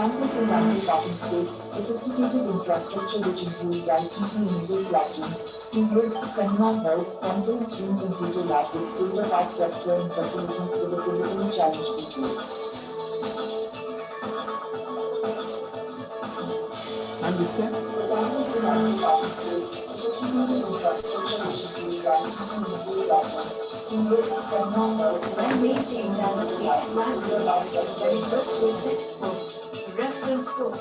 campus and ample parking space, sophisticated infrastructure which includes ICT-enabled classrooms, studios, seminar halls, conference room, computer lab with state-of-art software and facilities for the physically challenged people. And this time? The campus and ample parking space, sophisticated infrastructure which includes ICT-enabled classrooms, studios, seminar halls, When maintaining delicate language is very versatile textbooks, reference book.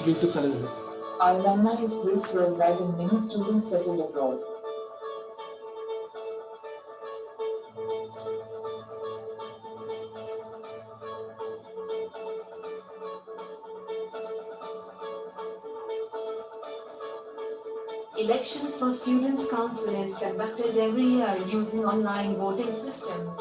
YouTube channel. Our alumni is based worldwide and many students settled abroad. Elections for Students' Council is conducted every year using online voting system.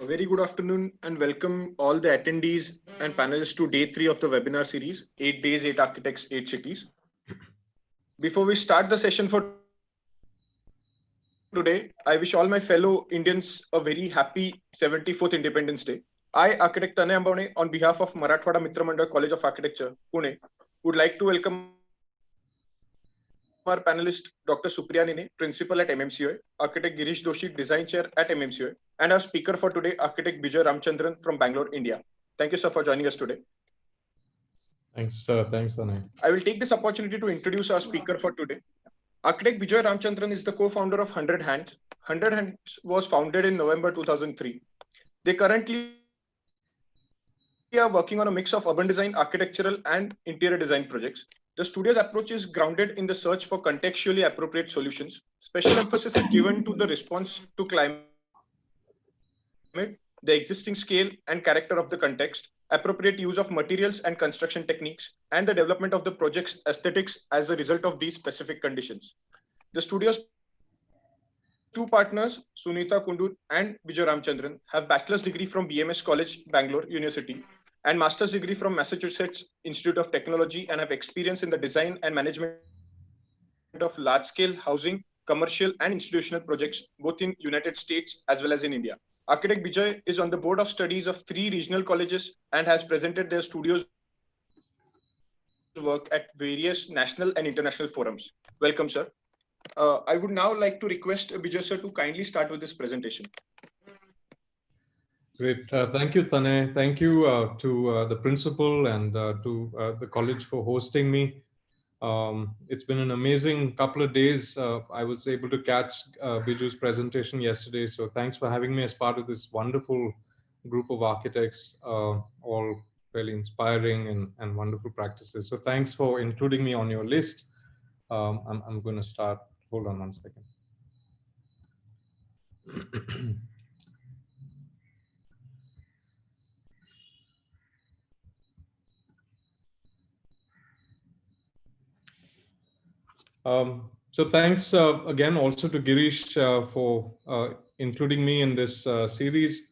A very good afternoon and welcome all the attendees and panelists to day 3 of the webinar series 8 Days, 8 Architects, 8 Cities. Before we start the session for today, I wish all my fellow Indians a very happy 74th Independence Day. I, Architect Tanay Ambane, on behalf of Marathwada Mitra Mandal College of Architecture, Pune, would like to welcome our panelist Dr. Supriya Nine, Principal at MMCOA, Architect Girish Doshi, Design Chair at MMCOA, and our speaker for today, Architect Bijay Ramchandran from Bangalore, India. Thank you, sir, for joining us today. Thanks, sir. Thanks, Tanay. I will take this opportunity to introduce our speaker for today. Architect Bijay Ramchandran is the co-founder of 100 Hands. 100 Hands was founded in November 2003. They currently are working on a mix of urban design, architectural, and interior design projects. The studio's approach is grounded in the search for contextually appropriate solutions. Special emphasis is given to the response to climate, the existing scale and character of the context, appropriate use of materials and construction techniques, and the development of the project's aesthetics as a result of these specific conditions. The studio's two partners, Sunita Kundur and Bijay Ramchandran, have bachelor's degree from BMS College, Bangalore University, and master's degree from Massachusetts Institute of Technology, and have experience in the design and management of large-scale housing, commercial, and institutional projects, both in United States as well as in India. Architect Bijay is on the board of studies of 3 regional colleges and has presented their studio's work at various national and international forums. Welcome, sir. I would now like to request Bijay sir to kindly start with this presentation. Great. Thank you, Tanay. Thank you to the principal and to the college for hosting me. It's been an amazing couple of days. I was able to catch Biju's presentation yesterday. So thanks for having me as part of this wonderful group of architects, all really inspiring and wonderful practices. So thanks for including me on your list. I'm going to start. Hold on one second. So thanks again also to Girish for including me in this series.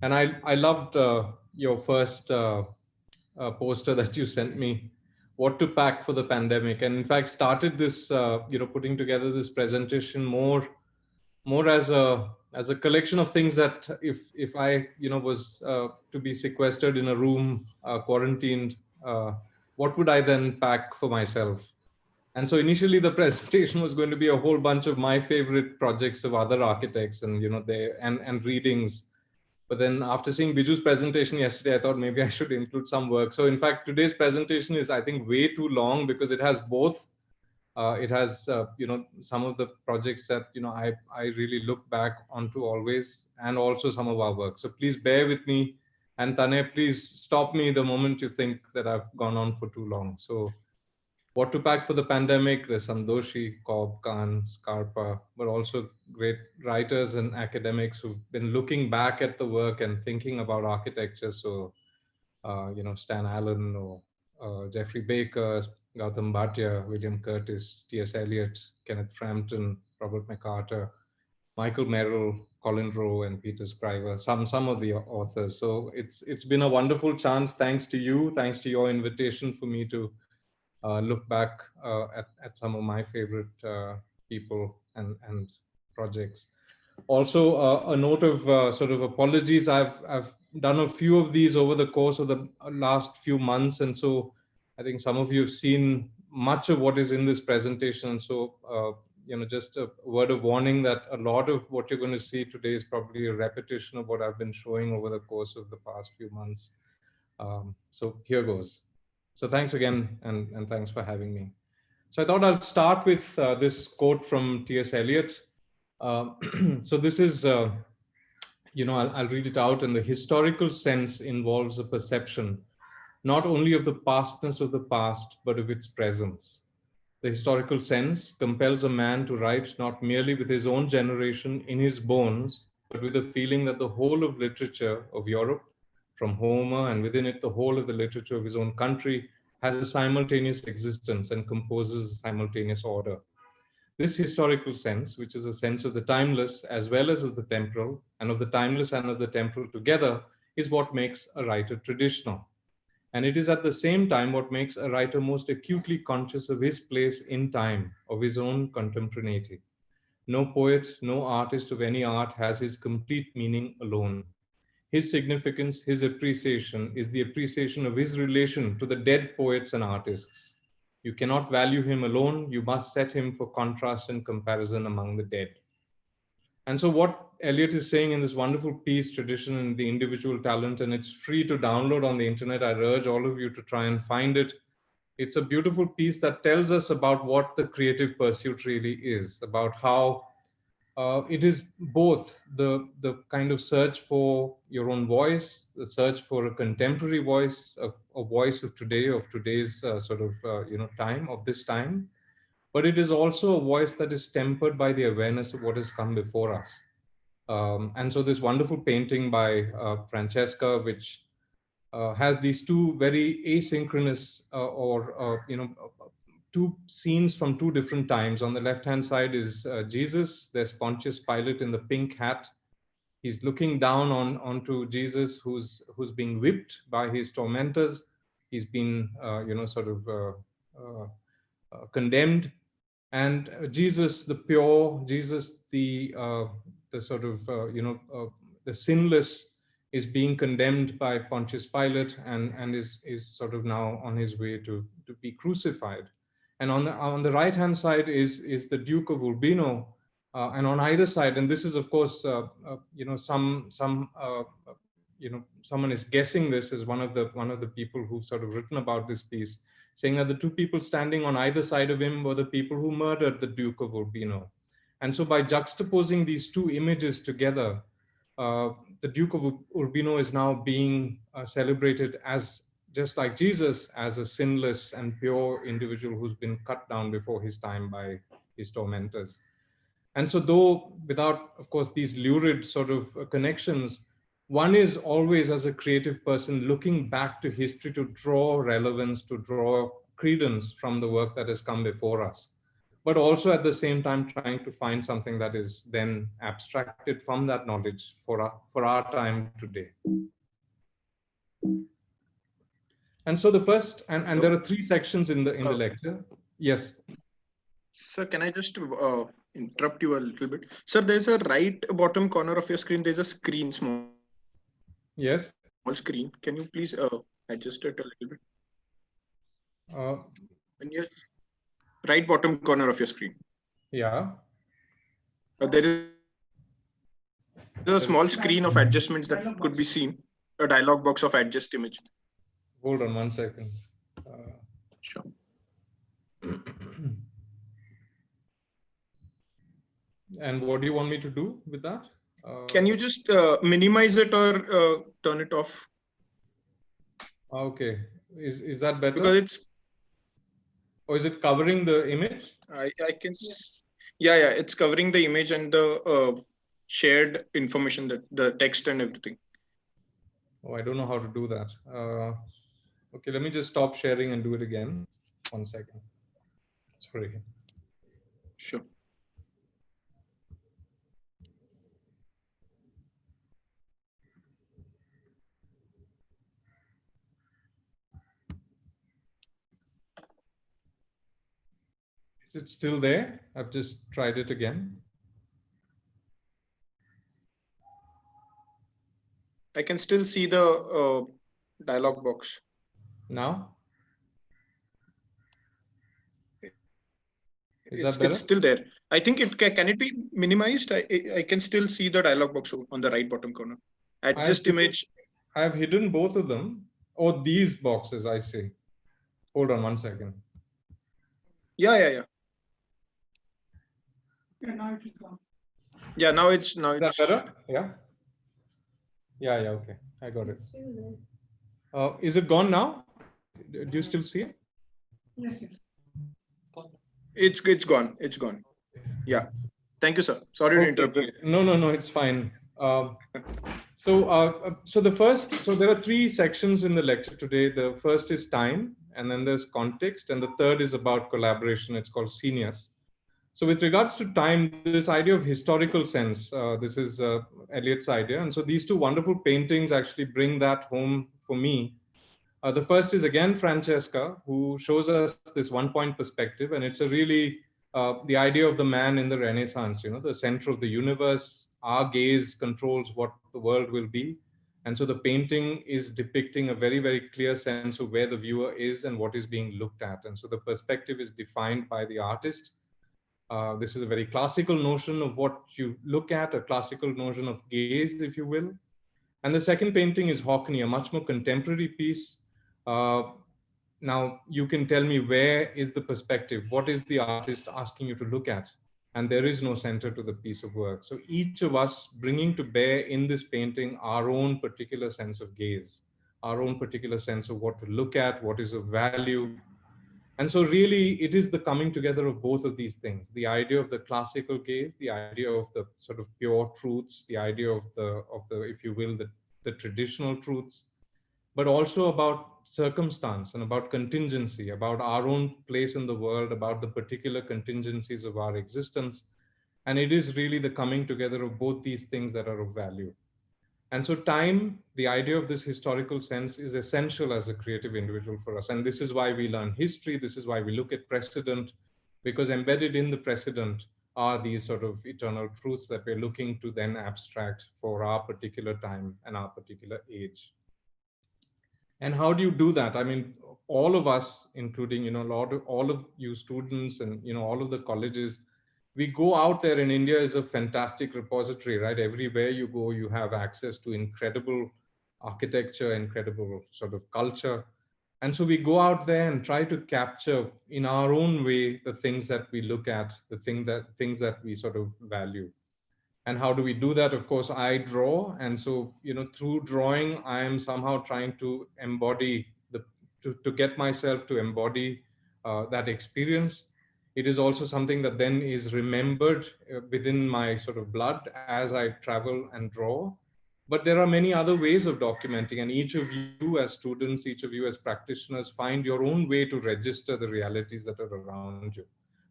And I loved your first poster that you sent me, what to pack for the pandemic. And in fact, started this, putting together this presentation more as a collection of things that if I, was to be sequestered in a room, quarantined, what would I then pack for myself? And so initially the presentation was going to be a whole bunch of my favorite projects of other architects and, and readings. But then after seeing Biju's presentation yesterday, I thought maybe I should include some work. So in fact, today's presentation is, I think, way too long because it has both. It has, some of the projects that, I really look back onto always, and also some of our work. So please bear with me. And Tanay, please stop me the moment you think that I've gone on for too long. So what to pack for the pandemic? There's some Doshi, Cobb, Khan, Scarpa, but also great writers and academics who've been looking back at the work and thinking about architecture. So, Stan Allen or Jeffrey Baker, Gautam Bhatia, William Curtis, T.S. Eliot, Kenneth Frampton, Robert McCarter, Michael Merrill, Colin Rowe, and Peter Scriver, some of the authors. So it's been a wonderful chance. Thanks to you. Thanks to your invitation for me to look back at some of my favorite people and projects. Also, a note of sort of apologies. I've done a few of these over the course of the last few months, and so I think some of you have seen much of what is in this presentation. And so, just a word of warning that a lot of what you're going to see today is probably a repetition of what I've been showing over the course of the past few months. So here goes. So thanks again, and thanks for having me. So I thought I'll start with this quote from T.S. Eliot. So this is, I'll read it out. And the historical sense involves a perception, not only of the pastness of the past, but of its presence. The historical sense compels a man to write not merely with his own generation in his bones, but with a feeling that the whole of literature of Europe, from Homer, and within it the whole of the literature of his own country, has a simultaneous existence and composes a simultaneous order. This historical sense, which is a sense of the timeless as well as of the temporal, and of the timeless and of the temporal together, is what makes a writer traditional. And it is at the same time what makes a writer most acutely conscious of his place in time, of his own contemporaneity. No poet, no artist of any art has his complete meaning alone. His significance, his appreciation is the appreciation of his relation to the dead poets and artists. You cannot value him alone, you must set him for contrast and comparison among the dead. And so what Eliot is saying in this wonderful piece, Tradition and the Individual Talent, and it's free to download on the internet. I urge all of you to try and find it. It's a beautiful piece that tells us about what the creative pursuit really is, about how it is both the kind of search for your own voice, the search for a contemporary voice, a voice of today, of today's time, of this time, but it is also a voice that is tempered by the awareness of what has come before us. And so this wonderful painting by Francesca, which has these two very asynchronous two scenes from two different times. On the left-hand side is Jesus. There's Pontius Pilate in the pink hat. He's looking down onto Jesus, who's being whipped by his tormentors. He's been, condemned. And Jesus, the pure, Jesus, the sinless, is being condemned by Pontius Pilate and is sort of now on his way to be crucified. And on the right hand side is the Duke of Urbino, and on either side, and this is of course someone is guessing this as one of the people who've sort of written about this piece, saying that the two people standing on either side of him were the people who murdered the Duke of Urbino. And so by juxtaposing these two images together, the Duke of Urbino is now being celebrated as, just like Jesus, as a sinless and pure individual who's been cut down before his time by his tormentors. And so though without, of course, these lurid sort of connections, one is always, as a creative person, looking back to history to draw relevance, to draw credence from the work that has come before us, but also at the same time trying to find something that is then abstracted from that knowledge for our time today. And so the first, and there are three sections in the lecture. Yes. Sir, can I just interrupt you a little bit? Sir, there's a right bottom corner of your screen. There's a screen, small Yes. screen. Can you please adjust it a little bit? In your right bottom corner of your screen. Yeah. There is a small screen of adjustments that could be seen. A dialog box of adjust image. Hold on 1 second. Sure. And what do you want me to do with that? Can you just minimize it or turn it off? Okay. Is that better? Because it's. Or is it covering the image? I can. Yeah, it's covering the image and the shared information, that the text and everything. Oh, I don't know how to do that. Okay, let me just stop sharing and do it again. 1 second. Sorry. Sure. Is it still there? I've just tried it again. I can still see the dialog box. Now? Is that better? It's still there. I think can it be minimized? I can still see the dialog box on the right bottom corner. Adjust image. I have hidden both of them. Oh, these boxes, I see. Hold on 1 second. Yeah. Yeah, now it is gone. Yeah, now it's Is that better? Yeah. Yeah. Okay, I got it. Is it gone now? Do you still see it? Yes. It's gone. It's gone. Yeah. Thank you, sir. Sorry to interrupt. No, it's fine. So there are three sections in the lecture today. The first is time, and then there's context, and the third is about collaboration. It's called Seniors. So with regards to time, this idea of historical sense, this is Eliot's idea. And so these two wonderful paintings actually bring that home for me. The first is again Francesca, who shows us this one-point perspective, and it's a really the idea of the man in the Renaissance, the center of the universe. Our gaze controls what the world will be. And so the painting is depicting a very, very clear sense of where the viewer is and what is being looked at. And so the perspective is defined by the artist. This is a very classical notion of what you look at, a classical notion of gaze, if you will. And the second painting is Hawkney, a much more contemporary piece. Uh, Now, you can tell me, where is the perspective? What is the artist asking you to look at? And there is no center to the piece of work. So each of us bringing to bear in this painting our own particular sense of gaze, our own particular sense of what to look at, what is of value. And so really, it is the coming together of both of these things, the idea of the classical gaze, the idea of the sort of pure truths, the idea of the if you will, the traditional truths, but also about circumstance and about contingency, about our own place in the world, about the particular contingencies of our existence. And it is really the coming together of both these things that are of value. And so time, the idea of this historical sense, is essential as a creative individual for us. And this is why we learn history. This is why we look at precedent, because embedded in the precedent are these sort of eternal truths that we're looking to then abstract for our particular time and our particular age. And how do you do that? I mean, all of us, including, all of you students and, all of the colleges, we go out there, and India is a fantastic repository, right? Everywhere you go, you have access to incredible architecture, incredible sort of culture. And so we go out there and try to capture in our own way the things that we look at, things that we sort of value. And how do we do that? Of course, I draw. And so, through drawing, I am somehow trying to embody to get myself to embody that experience. It is also something that then is remembered within my sort of blood as I travel and draw. But there are many other ways of documenting, and each of you as students, each of you as practitioners, find your own way to register the realities that are around you.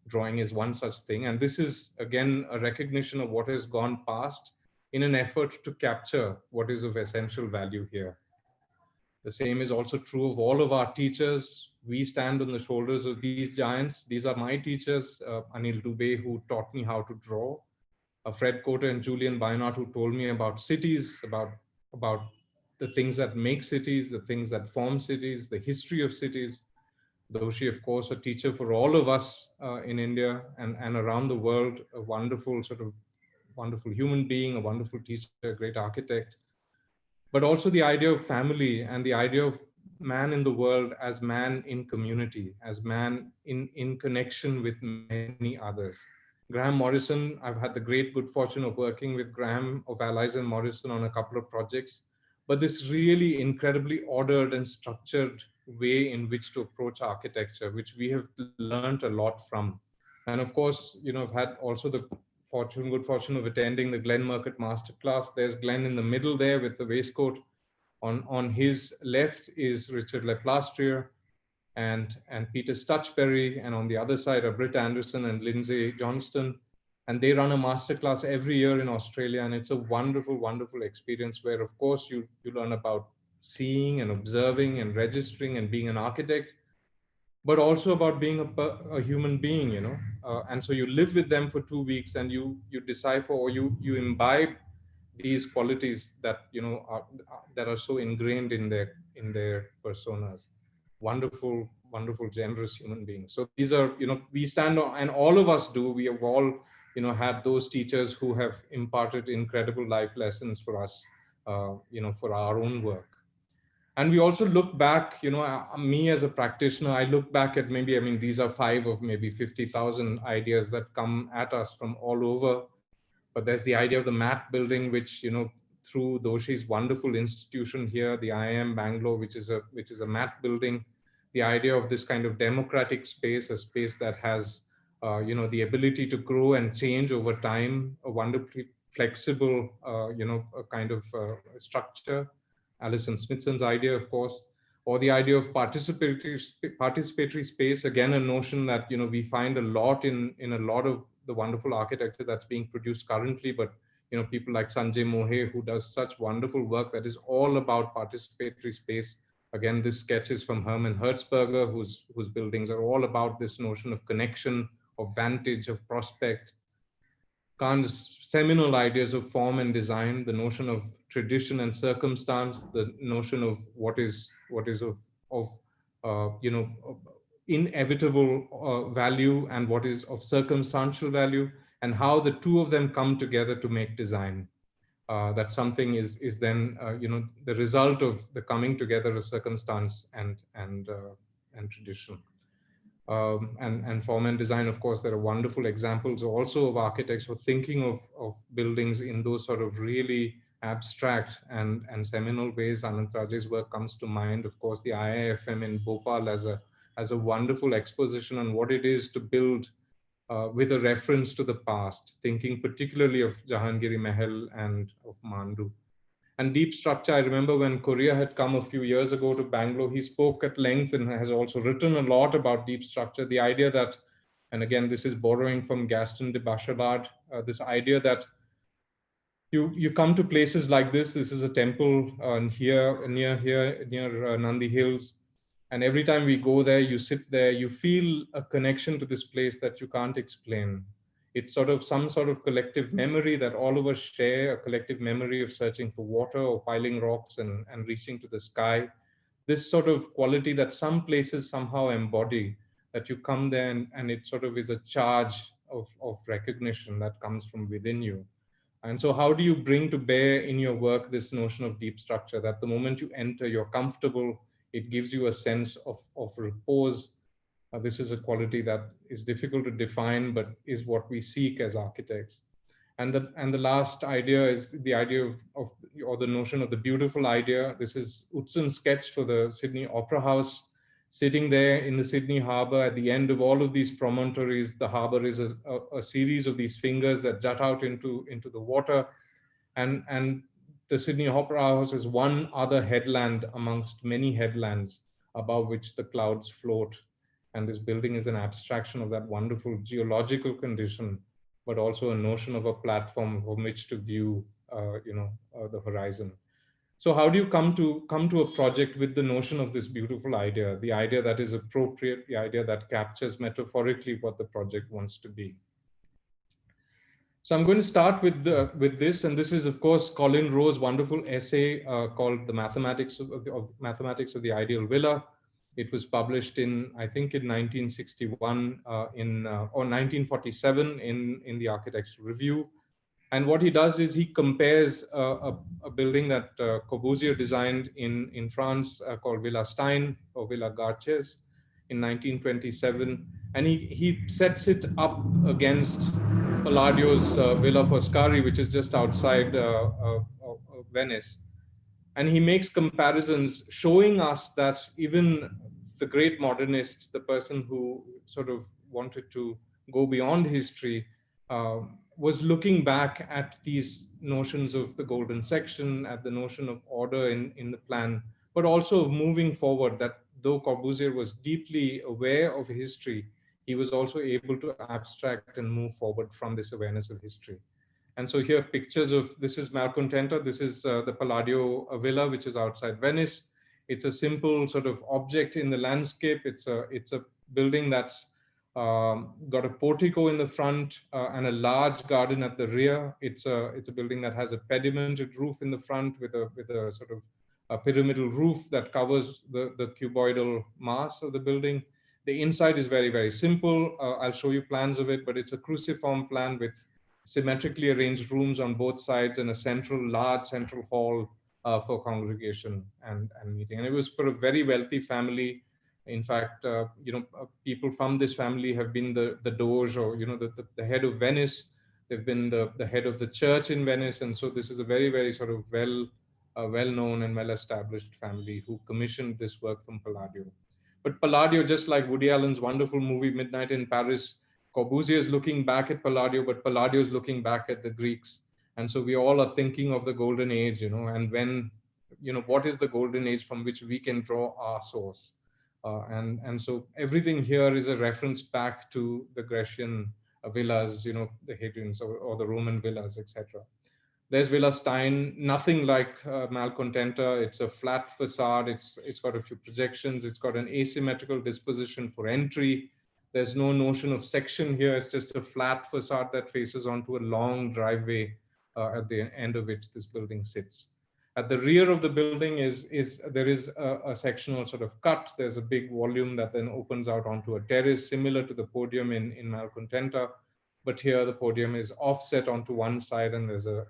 Drawing is one such thing. And this is, again, a recognition of what has gone past in an effort to capture what is of essential value here. The same is also true of all of our teachers. We stand on the shoulders of these giants. These are my teachers, Anil Dubey, who taught me how to draw, Fred Cotter and Julian Beinart, who told me about cities, about the things that make cities, the things that form cities, the history of cities. Doshi, of course, a teacher for all of us in India and around the world, a wonderful wonderful human being, a wonderful teacher, a great architect. But also the idea of family and the idea of man in the world as man in community, as man in connection with many others. Graham Morrison, I've had the great good fortune of working with Graham of Allies and Morrison on a couple of projects. But this really incredibly ordered and structured way in which to approach architecture, which we have learned a lot from. And of course, I've had also the good fortune of attending the Glenn Murcutt Masterclass. There's Glenn in the middle there with the waistcoat. On his left is Richard Leplastrier and Peter Stutchberry, and on the other side are Britt Anderson and Lindsay Johnston. And they run a masterclass every year in Australia, and it's a wonderful, wonderful experience where, of course, you learn about seeing and observing and registering and being an architect, but also about being a human being, and so you live with them for 2 weeks, and you decipher, or you imbibe these qualities that that are so ingrained in their personas. Wonderful, wonderful, generous human beings. So these are, we stand on, and all of us do. We have all had those teachers who have imparted incredible life lessons for us, for our own work. And we also look back, me as a practitioner, I look back at maybe, these are 5 of maybe 50,000 ideas that come at us from all over. But there's the idea of the MAT building, which, through Doshi's wonderful institution here, the IIM Bangalore, which is a MAT building, the idea of this kind of democratic space, a space that has, the ability to grow and change over time, a wonderfully flexible, a kind of structure. Alison Smithson's idea, of course, or the idea of participatory space, again, a notion that, we find a lot in a lot of the wonderful architecture that's being produced currently, but people like Sanjay Mohe, who does such wonderful work that is all about participatory space. Again, this sketch is from Hermann Hertzberger, whose buildings are all about this notion of connection, of vantage, of prospect. Kant's seminal ideas of form and design, the notion of tradition and circumstance, the notion of what is of inevitable value and what is of circumstantial value, and how the two of them come together to make design. That something is then the result of the coming together of circumstance and tradition. And form and design, of course, there are wonderful examples also of architects who are thinking of buildings in those sort of really abstract and seminal ways. Anant Raje's work comes to mind. Of course, the IIFM in Bhopal as a wonderful exposition on what it is to build with a reference to the past, thinking particularly of Jahangiri Mahal and of Mandu. And deep structure, I remember when Korea had come a few years ago to Bangalore, he spoke at length and has also written a lot about deep structure. The idea that, and again, this is borrowing from Gaston de Bachelard, this idea that you come to places like this. This is a temple near Nandi Hills. And every time we go there, you sit there, you feel a connection to this place that you can't explain. It's sort of some sort of collective memory that all of us share, a collective memory of searching for water or piling rocks and reaching to the sky. This sort of quality that some places somehow embody, that you come there and it sort of is a charge of recognition that comes from within you. And so how do you bring to bear in your work this notion of deep structure, that the moment you enter, you're comfortable, it gives you a sense of repose. This is a quality that is difficult to define, but is what we seek as architects. And the last idea is the idea or the notion of the beautiful idea. This is Utzon's sketch for the Sydney Opera House. Sitting there in the Sydney Harbour, at the end of all of these promontories, the harbour is a series of these fingers that jut out into the water. And the Sydney Opera House is one other headland amongst many headlands above which the clouds float. And this building is an abstraction of that wonderful geological condition, but also a notion of a platform from which to view, the horizon. So how do you come to a project with the notion of this beautiful idea, the idea that is appropriate, the idea that captures metaphorically what the project wants to be? So I'm going to start with this, and this is, of course, Colin Rowe's wonderful essay called "The Mathematics of the Ideal Villa." It was published I think, in 1961 or 1947 in the Architectural Review. And what he does is he compares a building that Corbusier designed in France called Villa Stein or Villa Garches in 1927. And he sets it up against Palladio's Villa Foscari, which is just outside Venice. And he makes comparisons showing us that even the great modernist, the person who sort of wanted to go beyond history, was looking back at these notions of the golden section, at the notion of order in the plan, but also of moving forward, that though Corbusier was deeply aware of history, he was also able to abstract and move forward from this awareness of history. And so here pictures of, this is Malcontenta, this is the Palladio Villa, which is outside Venice. It's a simple sort of object in the landscape. It's a building that's got a portico in the front and a large garden at the rear. It's a building that has a pedimented roof in the front with a sort of a pyramidal roof that covers the cuboidal mass of the building. The inside is very, very simple. I'll show you plans of it, but it's a cruciform plan with symmetrically arranged rooms on both sides and a large central hall for congregation and meeting. And it was for a very wealthy family. In fact, people from this family have been the Doge, or the head of Venice. They've been the head of the church in Venice, and so this is a very, very sort of well-known and well-established family who commissioned this work from Palladio. But Palladio, just like Woody Allen's wonderful movie Midnight in Paris, Corbusier is looking back at Palladio, but Palladio is looking back at the Greeks. And so we all are thinking of the golden age, and when, what is the golden age from which we can draw our source? And so everything here is a reference back to the Grecian villas, the Hadrian's or the Roman villas, etc. There's Villa Stein, nothing like Malcontenta. It's a flat facade. It's got a few projections. It's got an asymmetrical disposition for entry. There's no notion of section here. It's just a flat facade that faces onto a long driveway at the end of which this building sits. At the rear of the building there is a sectional sort of cut. There's a big volume that then opens out onto a terrace, similar to the podium in Malcontenta. But here the podium is offset onto one side, and there's a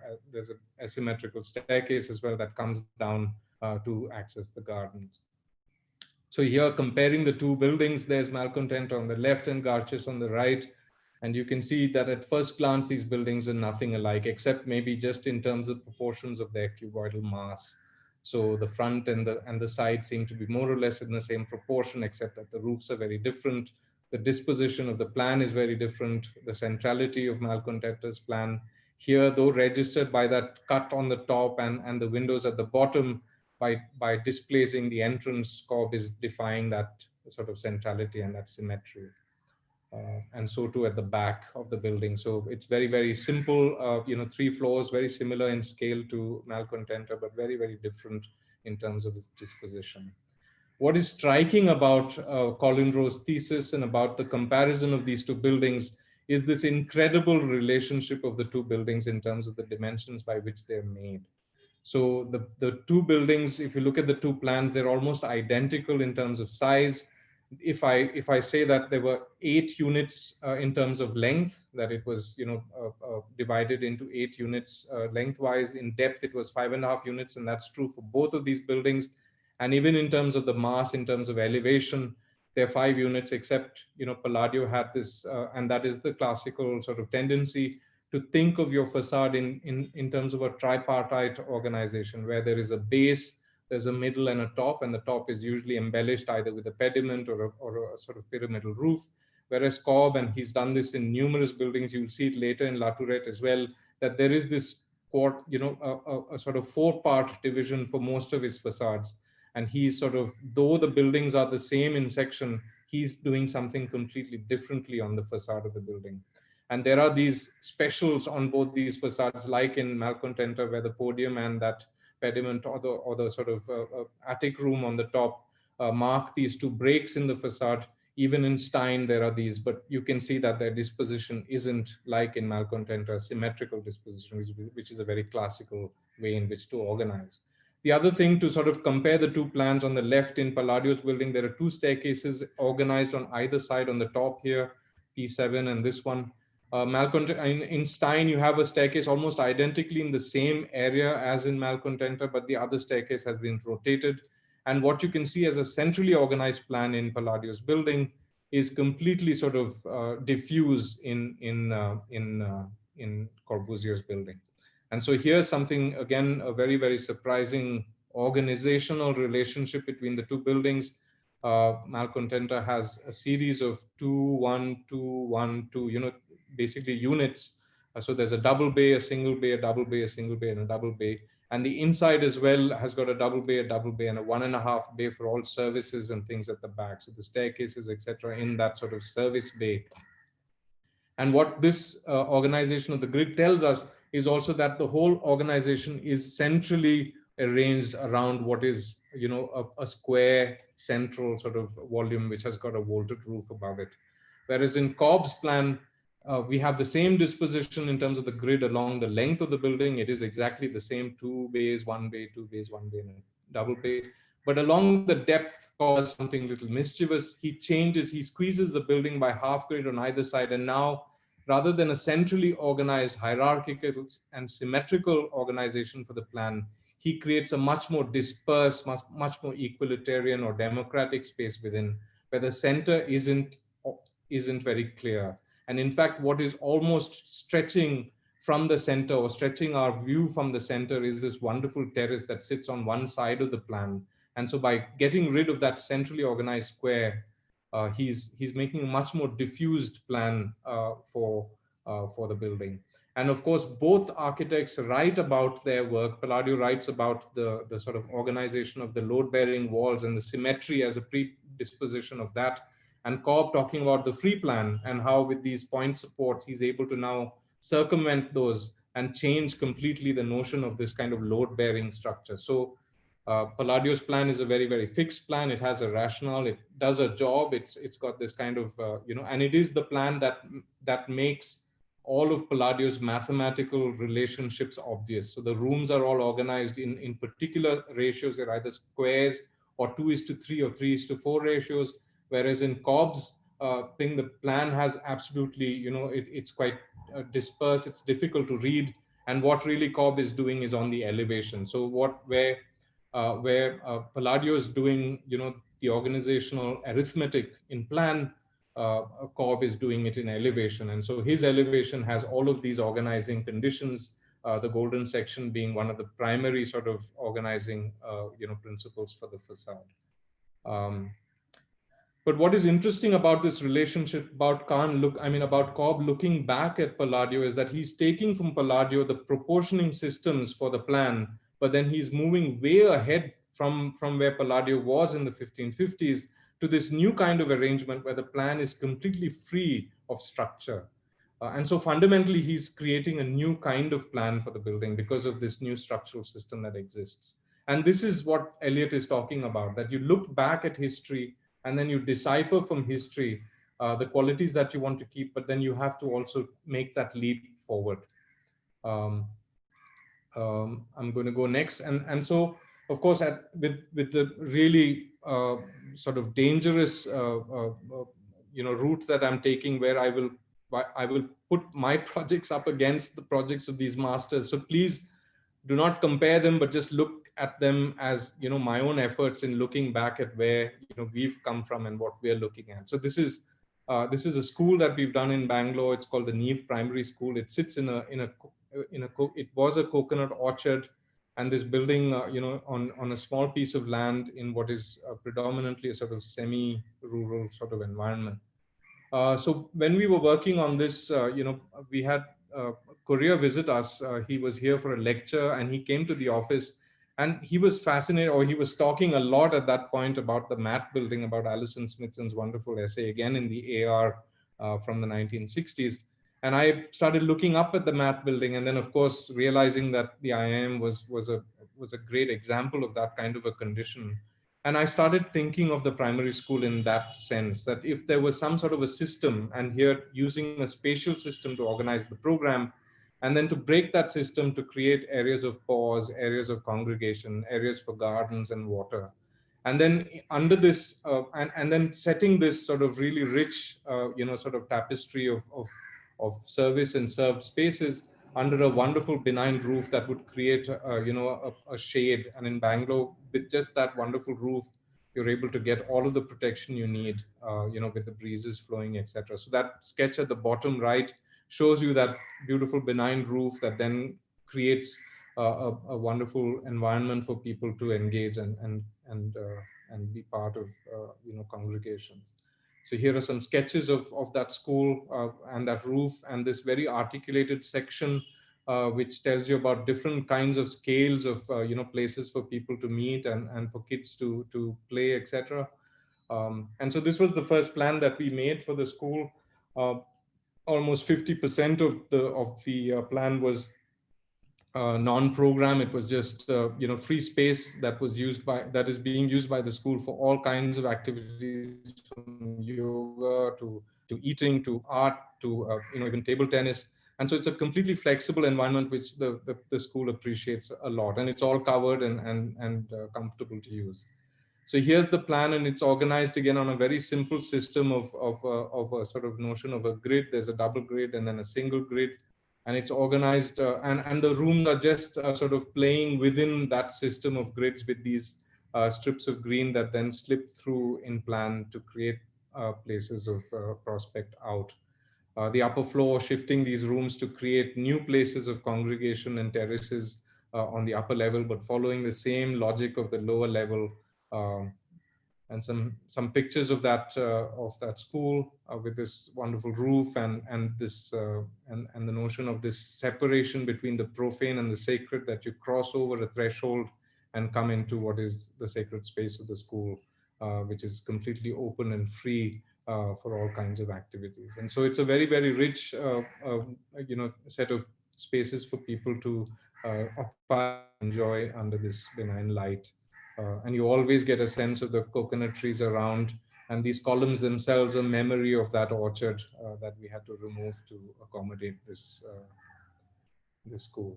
asymmetrical staircase as well that comes down to access the gardens. So here, comparing the two buildings, there's Malcontenta on the left and Garches on the right. And you can see that at first glance, these buildings are nothing alike, except maybe just in terms of proportions of their cuboidal mass. So the front and the side seem to be more or less in the same proportion, except that the roofs are very different. The disposition of the plan is very different. The centrality of Malcontenta's plan here, though registered by that cut on the top and the windows at the bottom, by displacing the entrance cob, is defying that sort of centrality and that symmetry. And so too at the back of the building. So it's very, very simple, 3 floors, very similar in scale to Malcontenta, but very, very different in terms of its disposition. What is striking about Colin Rowe's thesis and about the comparison of these two buildings is this incredible relationship of the two buildings in terms of the dimensions by which they're made. So the two buildings, if you look at the two plans, they're almost identical in terms of size. If I say that there were 8 units in terms of length, that it was divided into 8 units lengthwise, in depth it was 5.5 units, and that's true for both of these buildings. And even in terms of the mass, in terms of elevation, they're 5 units, except Palladio had this, and that is the classical sort of tendency to think of your facade in terms of a tripartite organization, where there is a base, there's a middle and a top, and the top is usually embellished either with a pediment or a sort of pyramidal roof. Whereas Cobb, and he's done this in numerous buildings, you'll see it later in La Tourette as well, that there is this a sort of 4-part division for most of his facades. And he's sort of, though the buildings are the same in section, he's doing something completely differently on the facade of the building. And there are these specials on both these facades, like in Malcontenta, where the podium and that pediment or the sort of attic room on the top mark these 2 breaks in the facade. Even in Stein, there are these, but you can see that their disposition isn't like in Malcontenta, a symmetrical disposition, which is a very classical way in which to organize. The other thing to sort of compare the two plans, on the left in Palladio's building, there are 2 staircases organized on either side. On the top here, P7 and this one. In Stein, you have a staircase almost identically in the same area as in Malcontenta, but the other staircase has been rotated. And what you can see as a centrally organized plan in Palladio's building is completely sort of diffuse in Corbusier's building. And so here's something, again, a very, very surprising organizational relationship between the two buildings. Malcontenta has a series of 2, 1, 2, 1, 2, basically units. So there's a double bay, a single bay, a double bay, a single bay, and a double bay. And the inside as well has got a double bay, and a 1.5 bay for all services and things at the back. So the staircases, etc., in that sort of service bay. And what this organization of the grid tells us is also that the whole organization is centrally arranged around what is, a square central sort of volume, which has got a vaulted roof above it. Whereas in Cobb's plan, we have the same disposition in terms of the grid along the length of the building. It is exactly the same: 2 bays, 1 bay, 2 bays, 1 bay, and a double bay. But along the depth, Cobb does something a little mischievous. He squeezes the building by half grid on either side. And now, rather than a centrally organized, hierarchical and symmetrical organization for the plan, he creates a much more dispersed, much more equalitarian or democratic space within, where the center isn't very clear. And in fact, what is almost stretching from the center, or stretching our view from the center, is this wonderful terrace that sits on one side of the plan. And so by getting rid of that centrally organized square, he's making a much more diffused plan for the building. And of course, both architects write about their work. Palladio writes about the sort of organization of the load-bearing walls and the symmetry as a predisposition of that. and Cobb talking about the free plan and how with these point supports, he's able to now circumvent those and change completely the notion of this kind of load-bearing structure. So Palladio's plan is a very, very fixed plan. It has a rationale. It does a job. It's got this kind of and it is the plan that makes all of Palladio's mathematical relationships obvious. So the rooms are all organized in particular ratios. They're either squares or 2:3 or 3:4 ratios. Whereas in Cobb's thing, the plan has absolutely, it's quite dispersed. It's difficult to read. And what really Cobb is doing is on the elevation. So where Palladio is doing, the organizational arithmetic in plan, Cobb is doing it in elevation. And so his elevation has all of these organizing conditions, the golden section being one of the primary sort of organizing, principles for the facade. But what is interesting about this relationship about about Cobb looking back at Palladio is that he's taking from Palladio the proportioning systems for the plan, but then he's moving way ahead from where Palladio was in the 1550s to this new kind of arrangement where the plan is completely free of structure. And so fundamentally, he's creating a new kind of plan for the building because of this new structural system that exists. And this is what Eliot is talking about, that you look back at history and then you decipher from history the qualities that you want to keep, but then you have to also make that leap forward. I'm going to go next. And so, of course, with the really sort of dangerous route that I'm taking, where I will put my projects up against the projects of these masters. So please do not compare them, but just look at them as, my own efforts in looking back at where, we've come from and what we're looking at. So this is a school that we've done in Bangalore. It's called the Neve Primary School. It sits it was a coconut orchard, and this building, on a small piece of land in what is predominantly a sort of semi-rural sort of environment. So when we were working on this, we had Korea visit us. He was here for a lecture, and he came to the office, and he was fascinated, or he was talking a lot at that point about the Matt building, about Alison Smithson's wonderful essay, again in the AR from the 1960s. And I started looking up at the Matt building, and then of course realizing that the IIM was a great example of that kind of a condition. And I started thinking of the primary school in that sense, that if there was some sort of a system, and here using a spatial system to organize the program, and then to break that system to create areas of pause, areas of congregation, areas for gardens and water. And then under this, and then setting this sort of really rich, sort of tapestry of service and served spaces under a wonderful benign roof that would create, a shade. And in Bangalore, with just that wonderful roof, you're able to get all of the protection you need, with the breezes flowing, etc. So that sketch at the bottom right shows you that beautiful benign roof that then creates a wonderful environment for people to engage and be part of, congregations. So here are some sketches of that school and that roof, and this very articulated section, which tells you about different kinds of scales of, places for people to meet and for kids to play, etc. And so this was the first plan that we made for the school. Almost 50% of the plan was non-program. It was just free space that is being used by the school for all kinds of activities, from yoga to eating to art to even table tennis. And so it's a completely flexible environment which the school appreciates a lot, and it's all covered and comfortable to use. So here's the plan, and it's organized again on a very simple system of a sort of notion of a grid. There's a double grid and then a single grid, and it's organized, and the rooms are just sort of playing within that system of grids with these strips of green that then slip through in plan to create places of prospect out. The upper floor, shifting these rooms to create new places of congregation and terraces on the upper level, but following the same logic of the lower level. And some pictures of that school with this wonderful roof and this and the notion of this separation between the profane and the sacred, that you cross over a threshold and come into what is the sacred space of the school, which is completely open and free for all kinds of activities. And so it's a very, very rich, set of spaces for people to occupy and enjoy under this benign light. And you always get a sense of the coconut trees around, and these columns themselves a memory of that orchard that we had to remove to accommodate this school.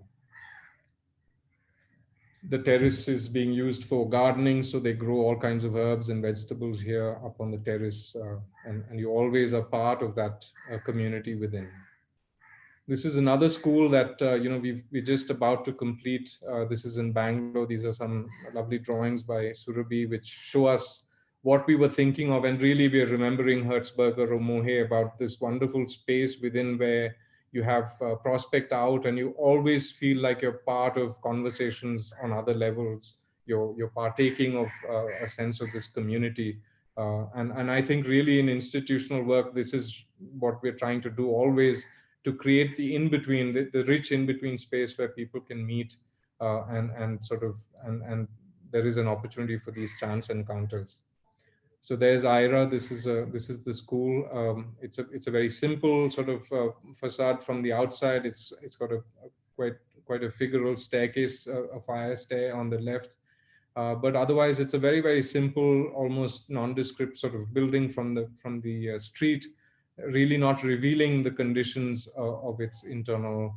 The terrace is being used for gardening, so they grow all kinds of herbs and vegetables here up on the terrace, and you always are part of that community within. This is another school that we're just about to complete. This is in Bangalore. These are some lovely drawings by Surabhi, which show us what we were thinking of, and really we're remembering Hertzberger or Mohe about this wonderful space within where you have prospect out, and you always feel like you're part of conversations on other levels. You're partaking of a sense of this community. And I think really in institutional work, this is what we're trying to do always, to create the in-between, the rich in-between space where people can meet and there is an opportunity for these chance encounters. So there's Ira. This is the school. It's a very simple sort of facade from the outside. It's got a quite a figural staircase, a fire stair on the left. But otherwise, it's a very, very simple, almost nondescript sort of building from the street, really not revealing the conditions of its internal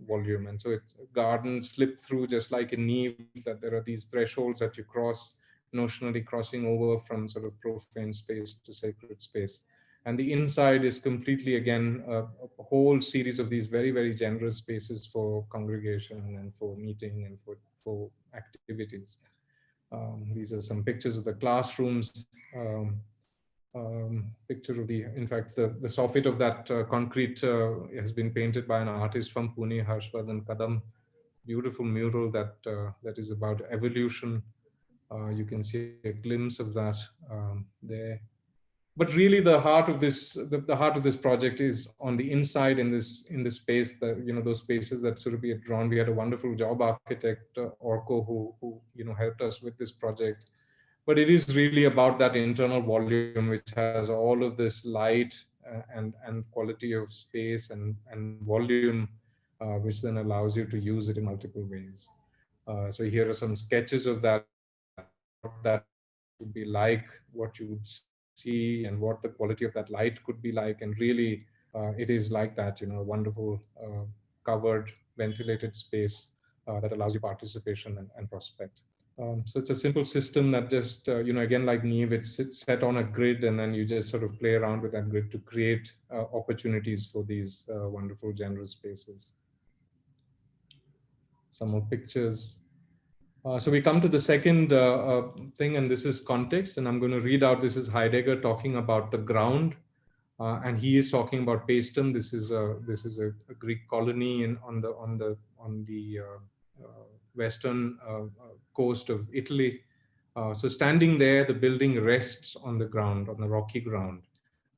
volume. And so it's gardens slip through, just like in Neve, that there are these thresholds that you cross, notionally crossing over from sort of profane space to sacred space. And the inside is completely, again, a whole series of these very, very generous spaces for congregation and for meeting and for activities. These are some pictures of the classrooms. Picture of in fact, the soffit of that concrete has been painted by an artist from Pune, Harshvardhan Kadam. Beautiful mural that is about evolution. You can see a glimpse of that there. But really, the heart of this project is on the inside in this space, that those spaces that Surabhi had drawn. We had a wonderful job architect, Orko, who helped us with this project. But it is really about that internal volume, which has all of this light and quality of space and volume, which then allows you to use it in multiple ways. So here are some sketches of that would be like, what you would see, and what the quality of that light could be like. And really, it is like that, a wonderful covered, ventilated space that allows you participation and prospect. So it's a simple system that just, again, like Neve, it's set on a grid, and then you just sort of play around with that grid to create opportunities for these wonderful generous spaces. Some more pictures. So we come to the second thing, and this is context, and I'm going to read out. This is Heidegger talking about the ground, and he is talking about Paestum. This is a Greek colony on the western coast of Italy. So standing there, the building rests on the ground, on the rocky ground.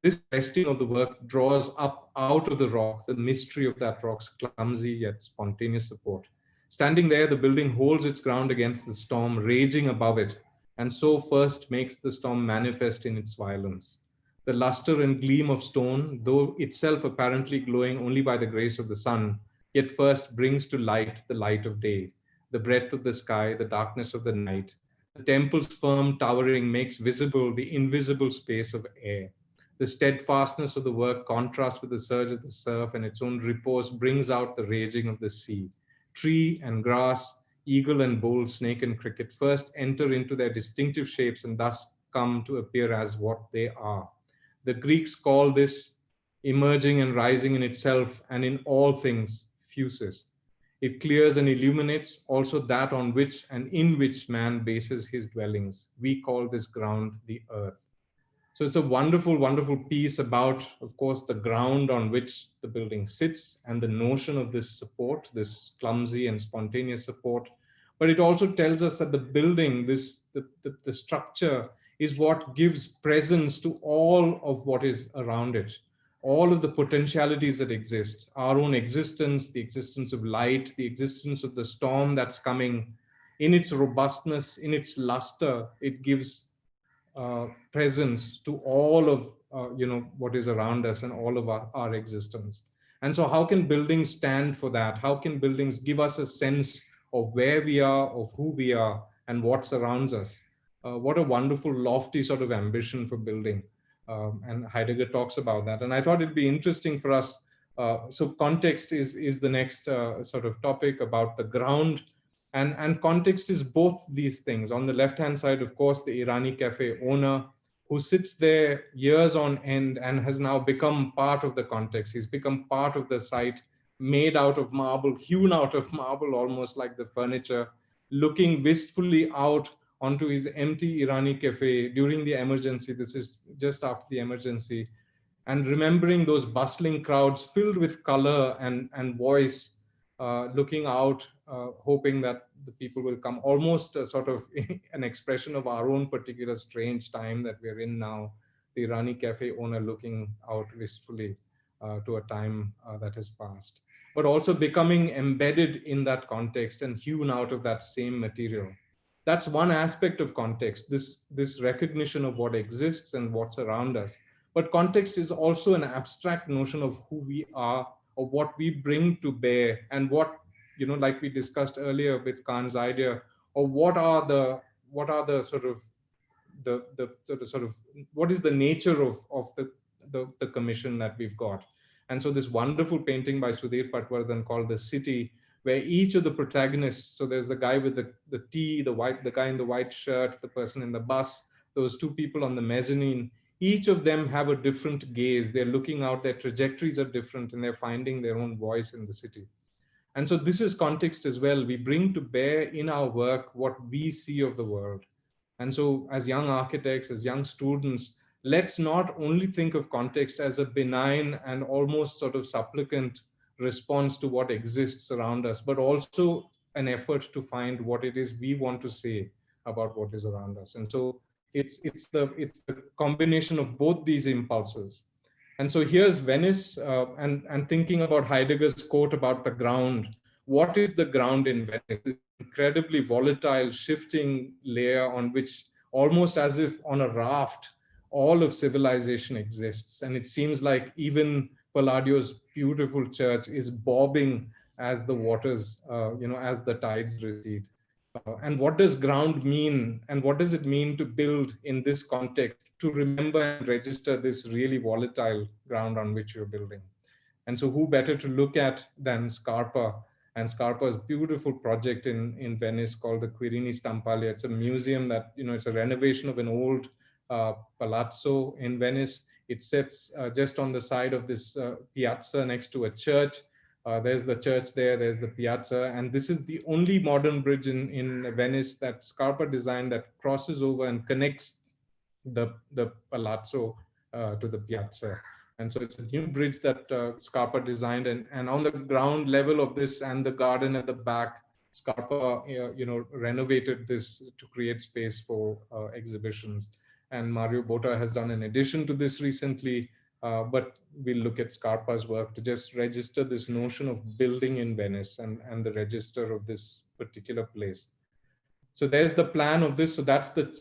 This resting of the work draws up out of the rock the mystery of that rock's clumsy yet spontaneous support. Standing there, the building holds its ground against the storm raging above it, and so first makes the storm manifest in its violence. The luster and gleam of stone, though itself apparently glowing only by the grace of the sun, yet first brings to light the light of day, the breadth of the sky, the darkness of the night. The temple's firm towering makes visible the invisible space of air. The steadfastness of the work contrasts with the surge of the surf, and its own repose brings out the raging of the sea. Tree and grass, eagle and bull, snake and cricket first enter into their distinctive shapes and thus come to appear as what they are. The Greeks call this emerging and rising in itself and in all things, physis. It clears and illuminates also that on which and in which man bases his dwellings. We call this ground the earth. So it's a wonderful, wonderful piece about, of course, the ground on which the building sits and the notion of this support, this clumsy and spontaneous support. But it also tells us that the building, the structure, is what gives presence to all of what is around it, all of the potentialities that exist, our own existence, the existence of light, the existence of the storm that's coming. In its robustness, in its luster, it gives presence to all of what is around us and all of our existence. And so how can buildings stand for that? How can buildings give us a sense of where we are, of who we are, and what surrounds us? What a wonderful, lofty sort of ambition for building. And Heidegger talks about that. And I thought it'd be interesting for us. So context is the next sort of topic about the ground. And context is both these things. On the left-hand side, of course, the Irani cafe owner who sits there years on end and has now become part of the context. He's become part of the site, made out of marble, hewn out of marble, almost like the furniture, looking wistfully out onto his empty Irani cafe during the emergency. This is just after the emergency. And remembering those bustling crowds filled with color and voice, looking out, hoping that the people will come, almost a sort of an expression of our own particular strange time that we're in now, the Irani cafe owner looking out wistfully to a time that has passed, but also becoming embedded in that context and hewn out of that same material. That's one aspect of context, this recognition of what exists and what's around us. But context is also an abstract notion of who we are, or what we bring to bear, and what, like we discussed earlier with Khan's idea, or what are the sort of the sort of what is the nature of the commission that we've got. And so this wonderful painting by Sudhir Patwardhan called The City, where each of the protagonists, so there's the guy with the tea, the guy in the white shirt, the person in the bus, those two people on the mezzanine, each of them have a different gaze. They're looking out, their trajectories are different, and they're finding their own voice in the city. And so this is context as well. We bring to bear in our work what we see of the world. And so as young architects, as young students, let's not only think of context as a benign and almost sort of supplicant response to what exists around us, but also an effort to find what it is we want to say about what is around us. And so it's the combination of both these impulses. And so here's Venice, and thinking about Heidegger's quote about the ground. What is the ground in Venice? This incredibly volatile, shifting layer on which, almost as if on a raft, all of civilization exists. And it seems like even Palladio's beautiful church is bobbing as the waters, as the tides recede. And what does ground mean? And what does it mean to build in this context, to remember and register this really volatile ground on which you're building? And so who better to look at than Scarpa, and Scarpa's beautiful project in Venice called the Quirini Stampaglia. It's a museum that, it's a renovation of an old palazzo in Venice. It sits just on the side of this piazza next to a church. There's the church there, there's the piazza, and this is the only modern bridge in Venice that Scarpa designed that crosses over and connects the palazzo to the piazza. And so it's a new bridge that Scarpa designed, and on the ground level of this and the garden at the back, Scarpa renovated this to create space for exhibitions. And Mario Botta has done an addition to this recently, but we'll look at Scarpa's work to just register this notion of building in Venice and the register of this particular place. So there's the plan of this. So that's the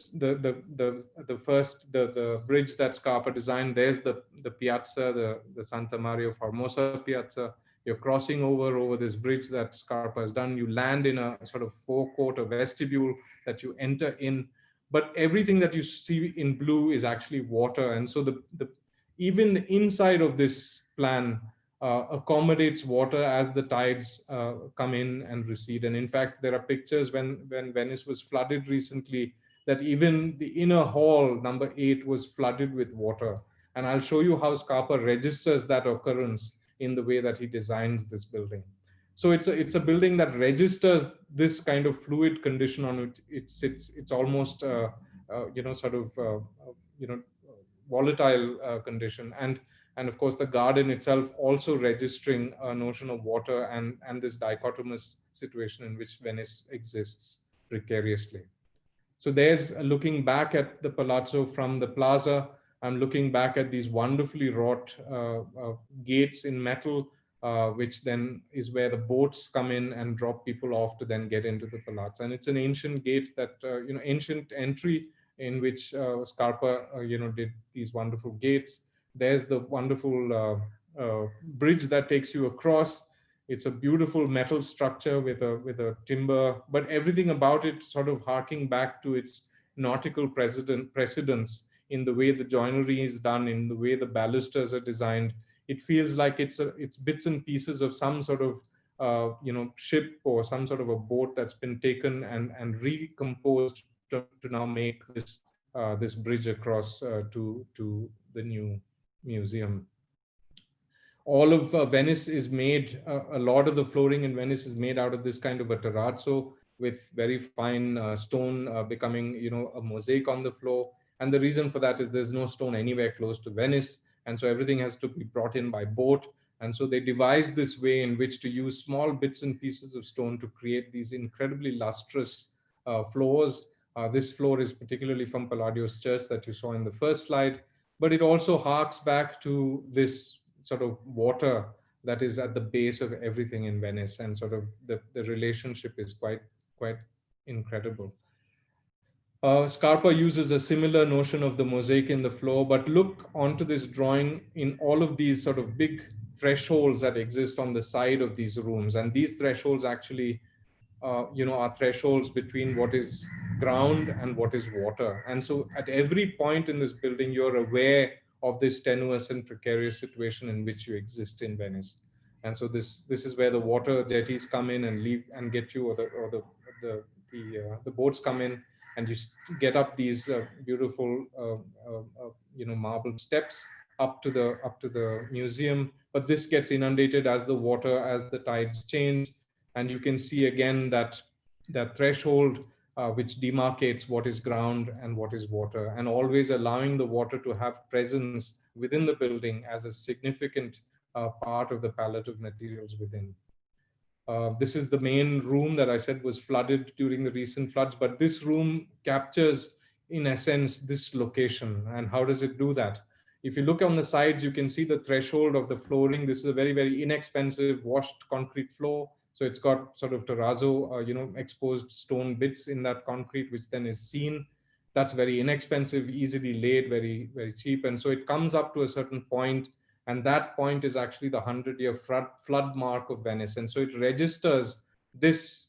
bridge that Scarpa designed. There's the piazza, the Santa Maria Formosa piazza. You're crossing over this bridge that Scarpa has done. You land in a sort of forecourt, a vestibule that you enter in. But everything that you see in blue is actually water. And so even the inside of this plan accommodates water as the tides come in and recede. And in fact, there are pictures when Venice was flooded recently that even the inner hall, number 8, was flooded with water. And I'll show you how Scarpa registers that occurrence in the way that he designs this building. So it's a building that registers this kind of fluid condition on it. It's almost volatile condition, and of course the garden itself also registering a notion of water and this dichotomous situation in which Venice exists precariously. So there's looking back at the palazzo from the plaza. I'm looking back at these wonderfully wrought gates in metal, which then is where the boats come in and drop people off to then get into the palazzo. And it's an ancient gate that, ancient entry in which Scarpa, did these wonderful gates. There's the wonderful bridge that takes you across. It's a beautiful metal structure with a timber, but everything about it sort of harking back to its nautical precedence in the way the joinery is done, in the way the balusters are designed. It feels like it's bits and pieces of some sort of ship or some sort of a boat that's been taken and recomposed to now make this bridge across to the new museum. All of Venice is made, a lot of the flooring in Venice is made out of this kind of a terrazzo with very fine stone becoming, a mosaic on the floor. And the reason for that is there's no stone anywhere close to Venice. And so everything has to be brought in by boat. And so they devised this way in which to use small bits and pieces of stone to create these incredibly lustrous floors. This floor is particularly from Palladio's church that you saw in the first slide, but it also harks back to this sort of water that is at the base of everything in Venice, and sort of the relationship is quite incredible. Scarpa uses a similar notion of the mosaic in the floor, but look onto this drawing in all of these sort of big thresholds that exist on the side of these rooms. And these thresholds actually, are thresholds between what is ground and what is water. And so at every point in this building, you're aware of this tenuous and precarious situation in which you exist in Venice. And so this is where the water jetties come in and leave and get you, or the boats come in, and you get up these beautiful marble steps up to the museum. But this gets inundated as the tides change, and you can see again that threshold which demarcates what is ground and what is water, and always allowing the water to have presence within the building as a significant part of the palette of materials within. This is the main room that I said was flooded during the recent floods, but this room captures, in essence, this location. And how does it do that? If you look on the sides, you can see the threshold of the flooring. This is a very, very inexpensive washed concrete floor. So it's got sort of terrazzo, exposed stone bits in that concrete, which then is seen. That's very inexpensive, easily laid, very, very cheap. And so it comes up to a certain point, and that point is actually the 100-year flood mark of Venice. And so it registers this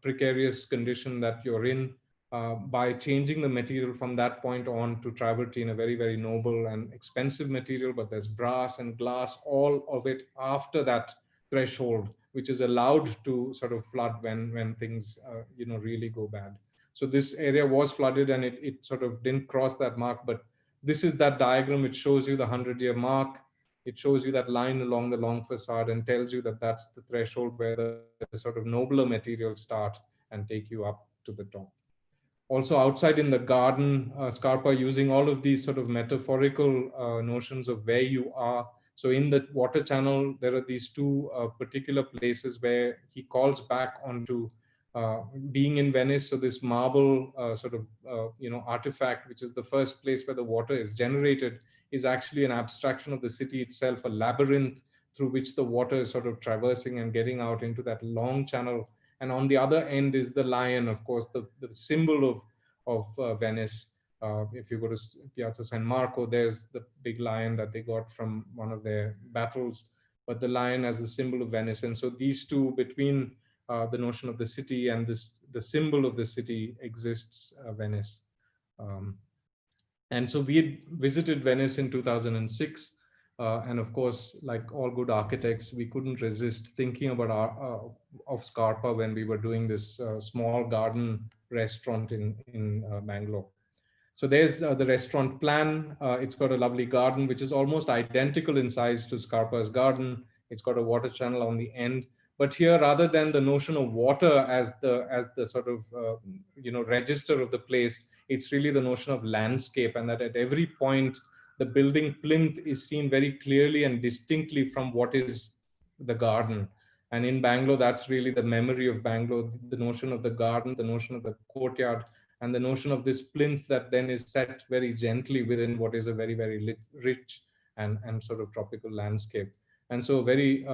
precarious condition that you're in by changing the material from that point on to travertine, a very, very noble and expensive material, but there's brass and glass, all of it after that threshold, which is allowed to sort of flood when things really go bad. So this area was flooded, and it sort of didn't cross that mark, but this is that diagram which shows you the 100-year mark. It shows you that line along the long facade and tells you that that's the threshold where the sort of nobler materials start and take you up to the top. Also outside in the garden, Scarpa using all of these sort of metaphorical notions of where you are. So in the water channel, there are these two particular places where he calls back onto being in Venice. So this marble artifact, which is the first place where the water is generated, is actually an abstraction of the city itself, a labyrinth through which the water is sort of traversing and getting out into that long channel. And on the other end is the lion, of course, the symbol of Venice. If you go to Piazza San Marco, there's the big lion that they got from one of their battles, but the lion as the symbol of Venice. And so these two, between the notion of the city and the symbol of the city, exists Venice. And so we had visited Venice in 2006. And of course, like all good architects, we couldn't resist thinking about of Scarpa when we were doing this small garden restaurant in Bangalore. So there's the restaurant plan. It's got a lovely garden, which is almost identical in size to Scarpa's garden. It's got a water channel on the end. But here, rather than the notion of water as the sort of register of the place, it's really the notion of landscape, and that at every point, the building plinth is seen very clearly and distinctly from what is the garden. And in Bangalore, that's really the memory of Bangalore, the notion of the garden, the notion of the courtyard, and the notion of this plinth that then is set very gently within what is a very, very rich and sort of tropical landscape. And so very,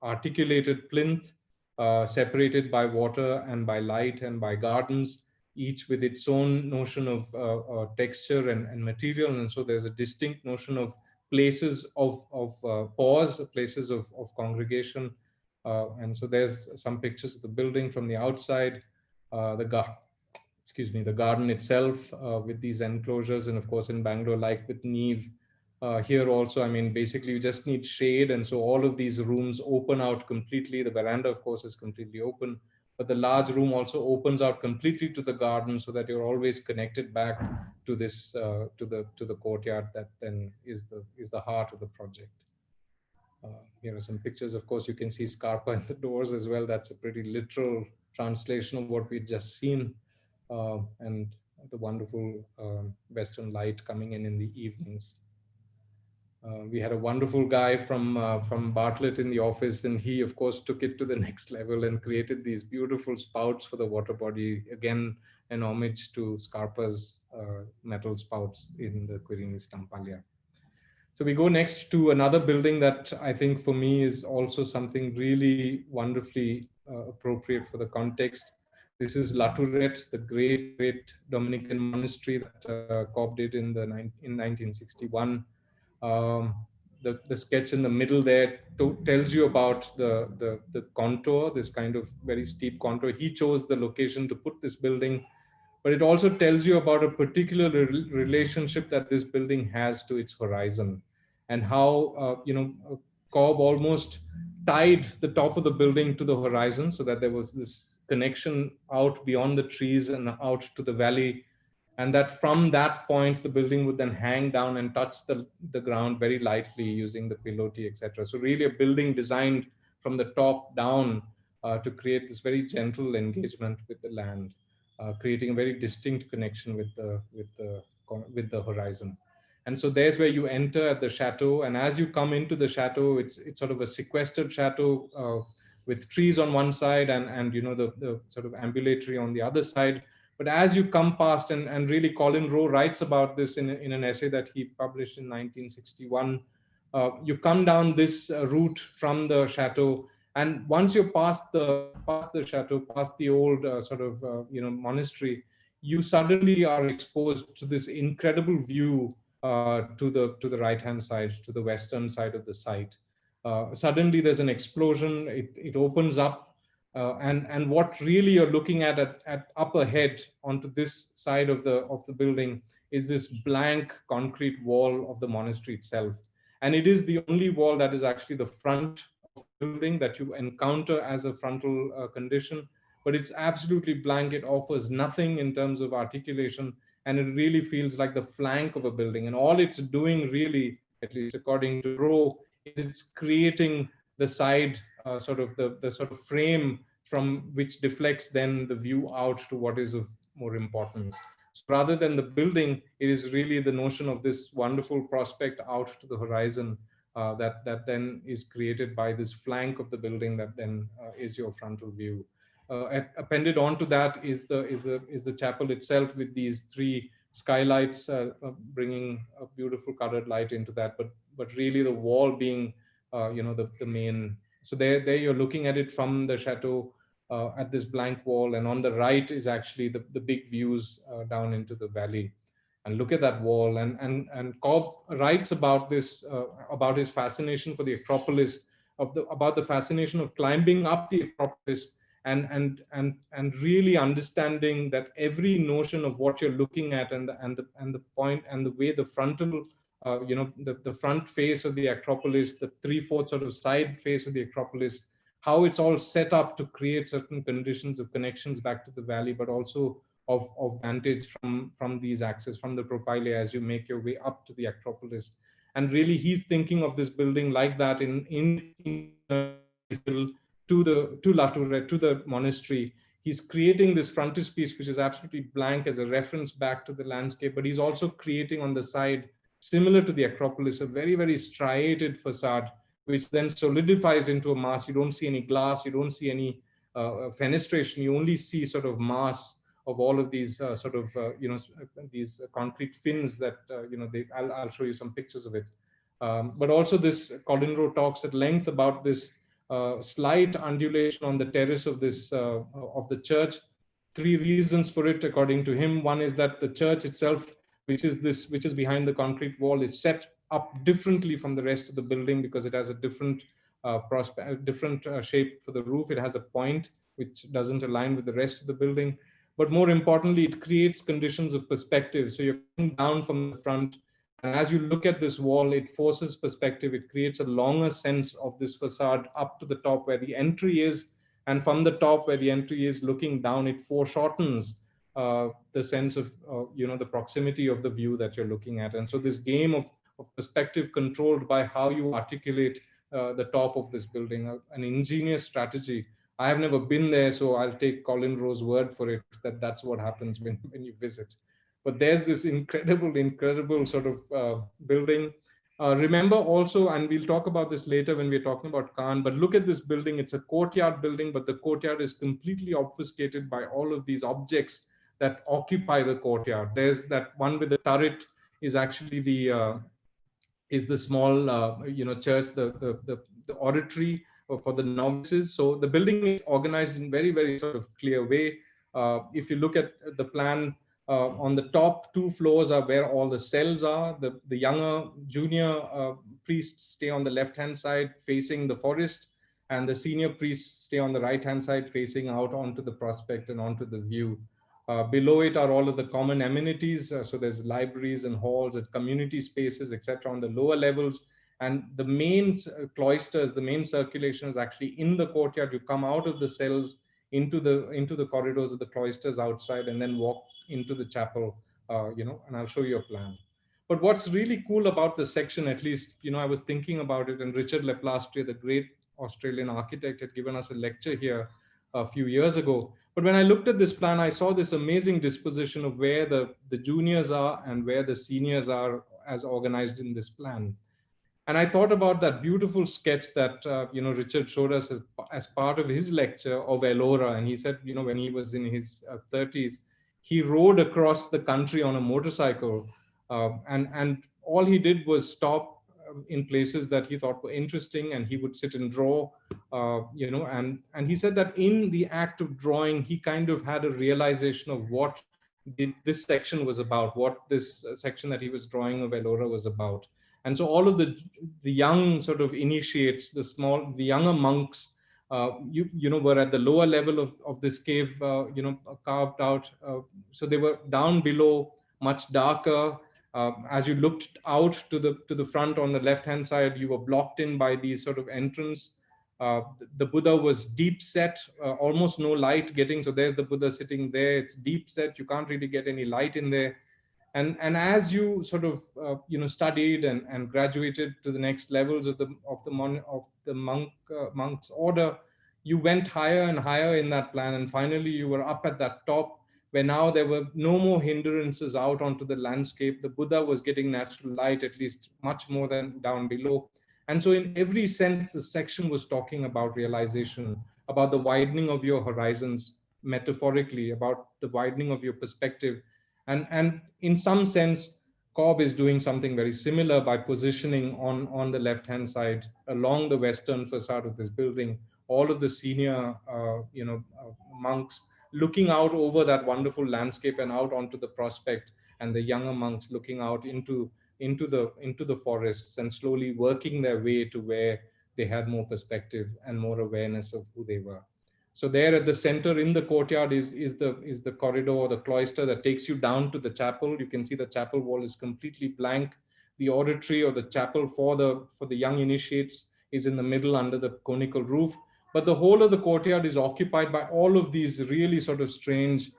articulated plinth, separated by water and by light and by gardens. each with its own notion of texture and material. And so there's a distinct notion of places of pause, places of congregation. And so there's some pictures of the building from the outside, the garden itself with these enclosures. And of course in Bangalore, like with Neve, here also, I mean, basically you just need shade. And so all of these rooms open out completely. The veranda, of course, is completely open, but the large room also opens out completely to the garden, so that you're always connected back to this, to the courtyard that then is the heart of the project. Here are some pictures. Of course, you can see Scarpa in the doors as well. That's a pretty literal translation of what we'd just seen. And the wonderful Western light coming in the evenings. We had a wonderful guy from Bartlett in the office, and he, of course, took it to the next level and created these beautiful spouts for the water body. Again, an homage to Scarpa's metal spouts in the Quirinal Stampaglia. So we go next to another building that I think for me is also something really wonderfully appropriate for the context. This is La Tourette, the great Dominican monastery that Cobb did in 1961. The sketch in the middle there tells you about the contour, this kind of very steep contour. He chose the location to put this building, but it also tells you about a particular relationship that this building has to its horizon, and how Cobb almost tied the top of the building to the horizon, so that there was this connection out beyond the trees and out to the valley, and that from that point the building would then hang down and touch the ground very lightly using the pilotis, etc. So really a building designed from the top down to create this very gentle engagement with the land, creating a very distinct connection with the horizon. And so there's where you enter at the chateau, and as you come into the chateau, it's sort of a sequestered chateau with trees on one side and the sort of ambulatory on the other side. But as you come past, and really Colin Rowe writes about this in an essay that he published in 1961, you come down this route from the chateau, and once you're past the chateau, past the old monastery, you suddenly are exposed to this incredible view to the right hand side, to the western side of the site. Suddenly there's an explosion. It opens up. And what really you're looking at up ahead onto this side of the building is this blank concrete wall of the monastery itself. And it is the only wall that is actually the front of the building that you encounter as a frontal condition. But it's absolutely blank. It offers nothing in terms of articulation. And it really feels like the flank of a building. And all it's doing really, at least according to Rowe, is it's creating the side, the sort of frame from which deflects then the view out to what is of more importance. So rather than the building, it is really the notion of this wonderful prospect out to the horizon that then is created by this flank of the building that then is your frontal view. Appended onto that is the chapel itself, with these three skylights bringing a beautiful colored light into that, but really the wall being the main. So there you're looking at it from the chateau at this blank wall, and on the right is actually the big views down into the valley. And look at that wall. And Cobb writes about this, about his fascination for the Acropolis, about the fascination of climbing up the Acropolis, and really understanding that every notion of what you're looking at and the point and the way the frontal the front face of the Acropolis, the 3/4 sort of side face of the Acropolis, how it's all set up to create certain conditions of connections back to the valley, but also of vantage from these axes, from the propylae, as you make your way up to the Acropolis. And really he's thinking of this building like that in to La Tourette, to the monastery. He's creating this frontispiece, which is absolutely blank as a reference back to the landscape, but he's also creating on the side, similar to the Acropolis, a very, very striated facade, which then solidifies into a mass. You don't see any glass, you don't see any fenestration, you only see sort of mass of all of these these concrete fins that, I'll show you some pictures of it. But also this, Colin Rowe talks at length about this slight undulation on the terrace of this of the church, three reasons for it, according to him. One is that the church itself, which is behind the concrete wall, is set up differently from the rest of the building because it has a different shape for the roof. It has a point which doesn't align with the rest of the building. But more importantly, it creates conditions of perspective. So you're coming down from the front, and as you look at this wall, it forces perspective. It creates a longer sense of this facade up to the top where the entry is. And from the top where the entry is looking down, it foreshortens the sense of, the proximity of the view that you're looking at. And so this game of perspective controlled by how you articulate the top of this building, an ingenious strategy. I have never been there, so I'll take Colin Rowe's word for it that that's what happens when you visit. But there's this incredible sort of building. Remember also, and we'll talk about this later when we're talking about Khan, but look at this building. It's a courtyard building, but the courtyard is completely obfuscated by all of these objects that occupy the courtyard. There's that one with the turret is actually the small church, the oratory for the novices. So the building is organized in very sort of clear way. If you look at the plan, on the top two floors are where all the cells are. The younger junior priests stay on the left hand side facing the forest, and the senior priests stay on the right hand side facing out onto the prospect and onto the view. Below it are all of the common amenities. So there's libraries and halls and community spaces, etc. on the lower levels. And the main cloisters, the main circulation is actually in the courtyard. You come out of the cells into the corridors of the cloisters outside and then walk into the chapel, and I'll show you a plan. But what's really cool about this section, at least, I was thinking about it, and Richard Leplastre, the great Australian architect, had given us a lecture here a few years ago. But when I looked at this plan, I saw this amazing disposition of where the juniors are and where the seniors are as organized in this plan. And I thought about that beautiful sketch that Richard showed us as part of his lecture of Ellora. And he said, when he was in his 30s, he rode across the country on a motorcycle, and all he did was stop in places that he thought were interesting, and he would sit and draw, and he said that in the act of drawing, he kind of had a realization of what this section was about, what this section that he was drawing of Ellora was about. And so all of the young sort of initiates, the younger monks, were at the lower level of this cave, carved out. So they were down below, much darker. As you looked out to the front on the left-hand side, you were blocked in by these sort of entrance. The Buddha was deep set, almost no light getting. So there's the Buddha sitting there. It's deep set. You can't really get any light in there. And as you sort of studied and graduated to the next levels of the monk's order, you went higher and higher in that plan, and finally you were up at that top, where now there were no more hindrances out onto the landscape. The Buddha was getting natural light, at least much more than down below. And so in every sense, the section was talking about realization, about the widening of your horizons, metaphorically, about the widening of your perspective. And in some sense, Cobb is doing something very similar by positioning on the left-hand side along the western facade of this building, all of the senior monks looking out over that wonderful landscape and out onto the prospect, and the younger monks looking out into the forests and slowly working their way to where they had more perspective and more awareness of who they were. So there at the center in the courtyard is the corridor or the cloister that takes you down to the chapel. You can see the chapel wall is completely blank. The oratory or the chapel for the young initiates is in the middle under the conical roof. But the whole of the courtyard is occupied by all of these really sort of strange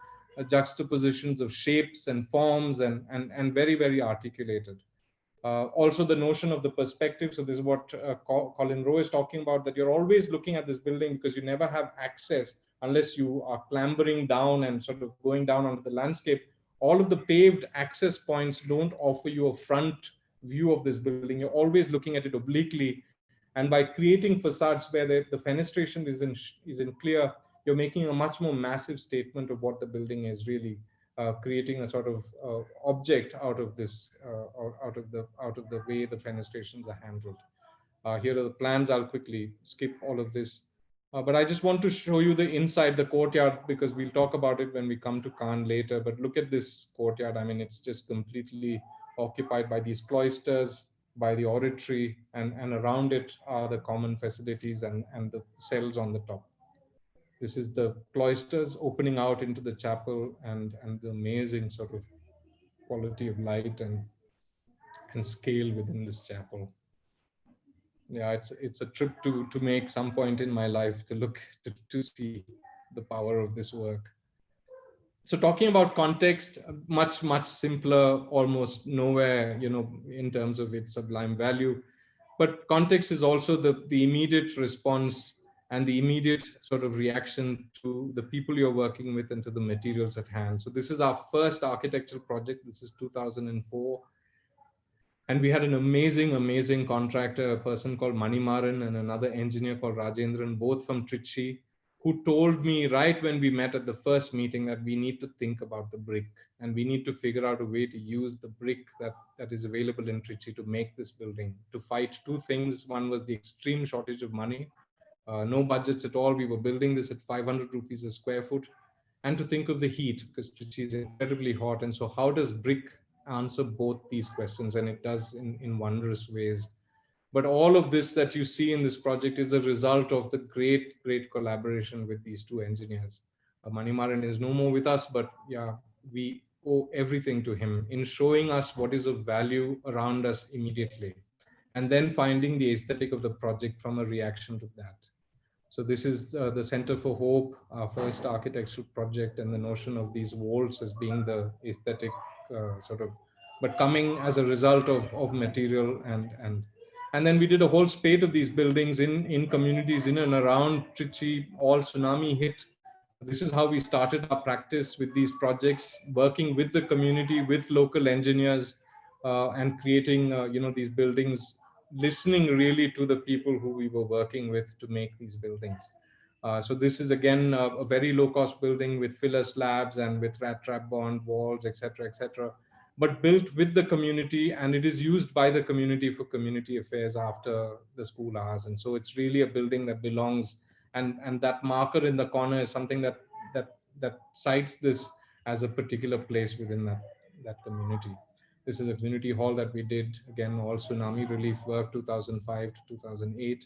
juxtapositions of shapes and forms and very articulated. Also the notion of the perspective. So this is what Colin Rowe is talking about, that you're always looking at this building because you never have access unless you are clambering down and sort of going down onto the landscape. All of the paved access points don't offer you a front view of this building. You're always looking at it obliquely. And by creating facades where the fenestration is in clear, you're making a much more massive statement of what the building is really. Creating a sort of object out of this, out of the way the fenestrations are handled. Here are the plans. I'll quickly skip all of this. But I just want to show you the inside, the courtyard, because we'll talk about it when we come to Khan later. But look at this courtyard. I mean, it's just completely occupied by these cloisters, by the oratory, and around it are the common facilities and the cells on the top. This is the cloisters opening out into the chapel, and the amazing sort of quality of light and scale within this chapel. Yeah, it's a trip to make some point in my life to look to see the power of this work. So talking about context, much simpler, almost nowhere, in terms of its sublime value. But context is also the immediate response and the immediate sort of reaction to the people you're working with and to the materials at hand. So this is our first architectural project. This is 2004. And we had an amazing contractor, a person called Manimaran and another engineer called Rajendran, both from Trichy, who told me right when we met at the first meeting that we need to think about the brick and we need to figure out a way to use the brick that is available in Trichy to make this building, to fight two things. One was the extreme shortage of money, no budgets at all. We were building this at 500 rupees a square foot, and to think of the heat because Trichy is incredibly hot. And so how does brick answer both these questions? And it does in wondrous ways. But all of this that you see in this project is a result of the great collaboration with these two engineers. Manimaran is no more with us, but yeah, we owe everything to him in showing us what is of value around us immediately, and then finding the aesthetic of the project from a reaction to that. So this is the Center for Hope, our first architectural project, and the notion of these walls as being the aesthetic sort of, but coming as a result of material and then we did a whole spate of these buildings in communities in and around Trichy. All tsunami hit. This is how we started our practice with these projects, working with the community, with local engineers, and creating these buildings, listening really to the people who we were working with to make these buildings. So this is again a very low cost building with filler slabs and with rat trap bond walls, etc., but built with the community, and it is used by the community for community affairs after the school hours. And so it's really a building that belongs, and that marker in the corner is something that cites this as a particular place within that community. This is a community hall that we did, again, all tsunami relief work, 2005 to 2008.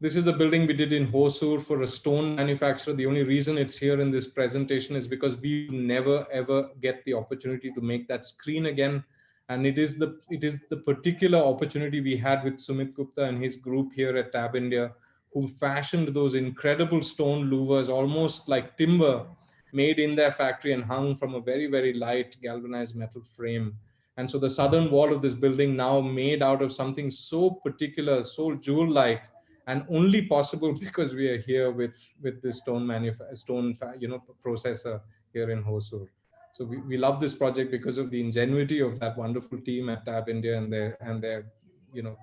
This is a building we did in Hosur for a stone manufacturer. The only reason it's here in this presentation is because we never ever get the opportunity to make that screen again. And it is the particular opportunity we had with Sumit Gupta and his group here at Tab India, who fashioned those incredible stone louvers, almost like timber, made in their factory and hung from a very light galvanized metal frame. And so the southern wall of this building, now made out of something so particular, so jewel-like, and only possible because we are here with this processor here in Hosur. So we love this project because of the ingenuity of that wonderful team at Tab India and their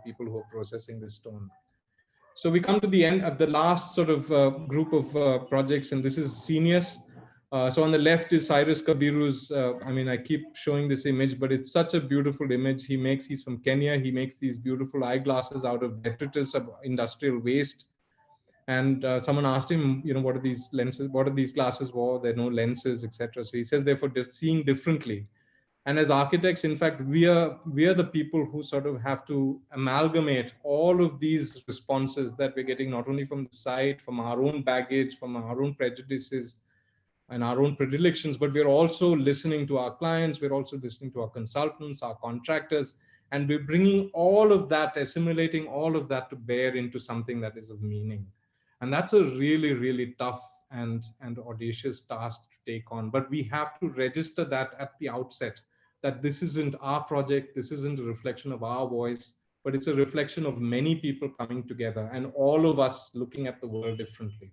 people who are processing this stone. So we come to the end of the last sort of group of projects, and this is seniors. So on the left is Cyrus Kabiru's, I keep showing this image, but it's such a beautiful image. He's from Kenya. He makes these beautiful eyeglasses out of detritus of industrial waste. And someone asked him, what are these lenses? What are these glasses for? There are no lenses, etc. So he says, they're for seeing differently. And as architects, in fact, we are the people who sort of have to amalgamate all of these responses that we're getting, not only from the site, from our own baggage, from our own prejudices and our own predilections, but we're also listening to our clients. We're also listening to our consultants, our contractors, and we're bringing all of that, assimilating all of that to bear into something that is of meaning. And that's a really tough and audacious task to take on. But we have to register that at the outset, that this isn't our project, this isn't a reflection of our voice, but it's a reflection of many people coming together and all of us looking at the world differently.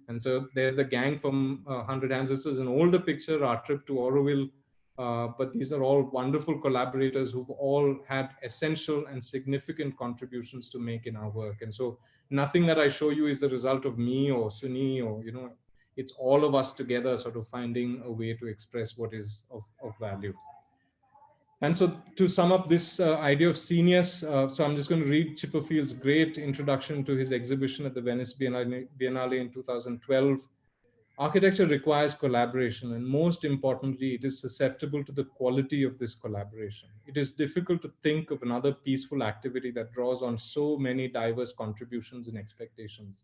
And so there's the gang from 100 Hands. This is an older picture, our trip to Auroville. But these are all wonderful collaborators who've all had essential and significant contributions to make in our work. And so nothing that I show you is the result of me or Suni or, it's all of us together sort of finding a way to express what is of value. And so to sum up this idea of seniors, so I'm just going to read Chipperfield's great introduction to his exhibition at the Venice Biennale in 2012. Architecture requires collaboration, and most importantly, it is susceptible to the quality of this collaboration. It is difficult to think of another peaceful activity that draws on so many diverse contributions and expectations.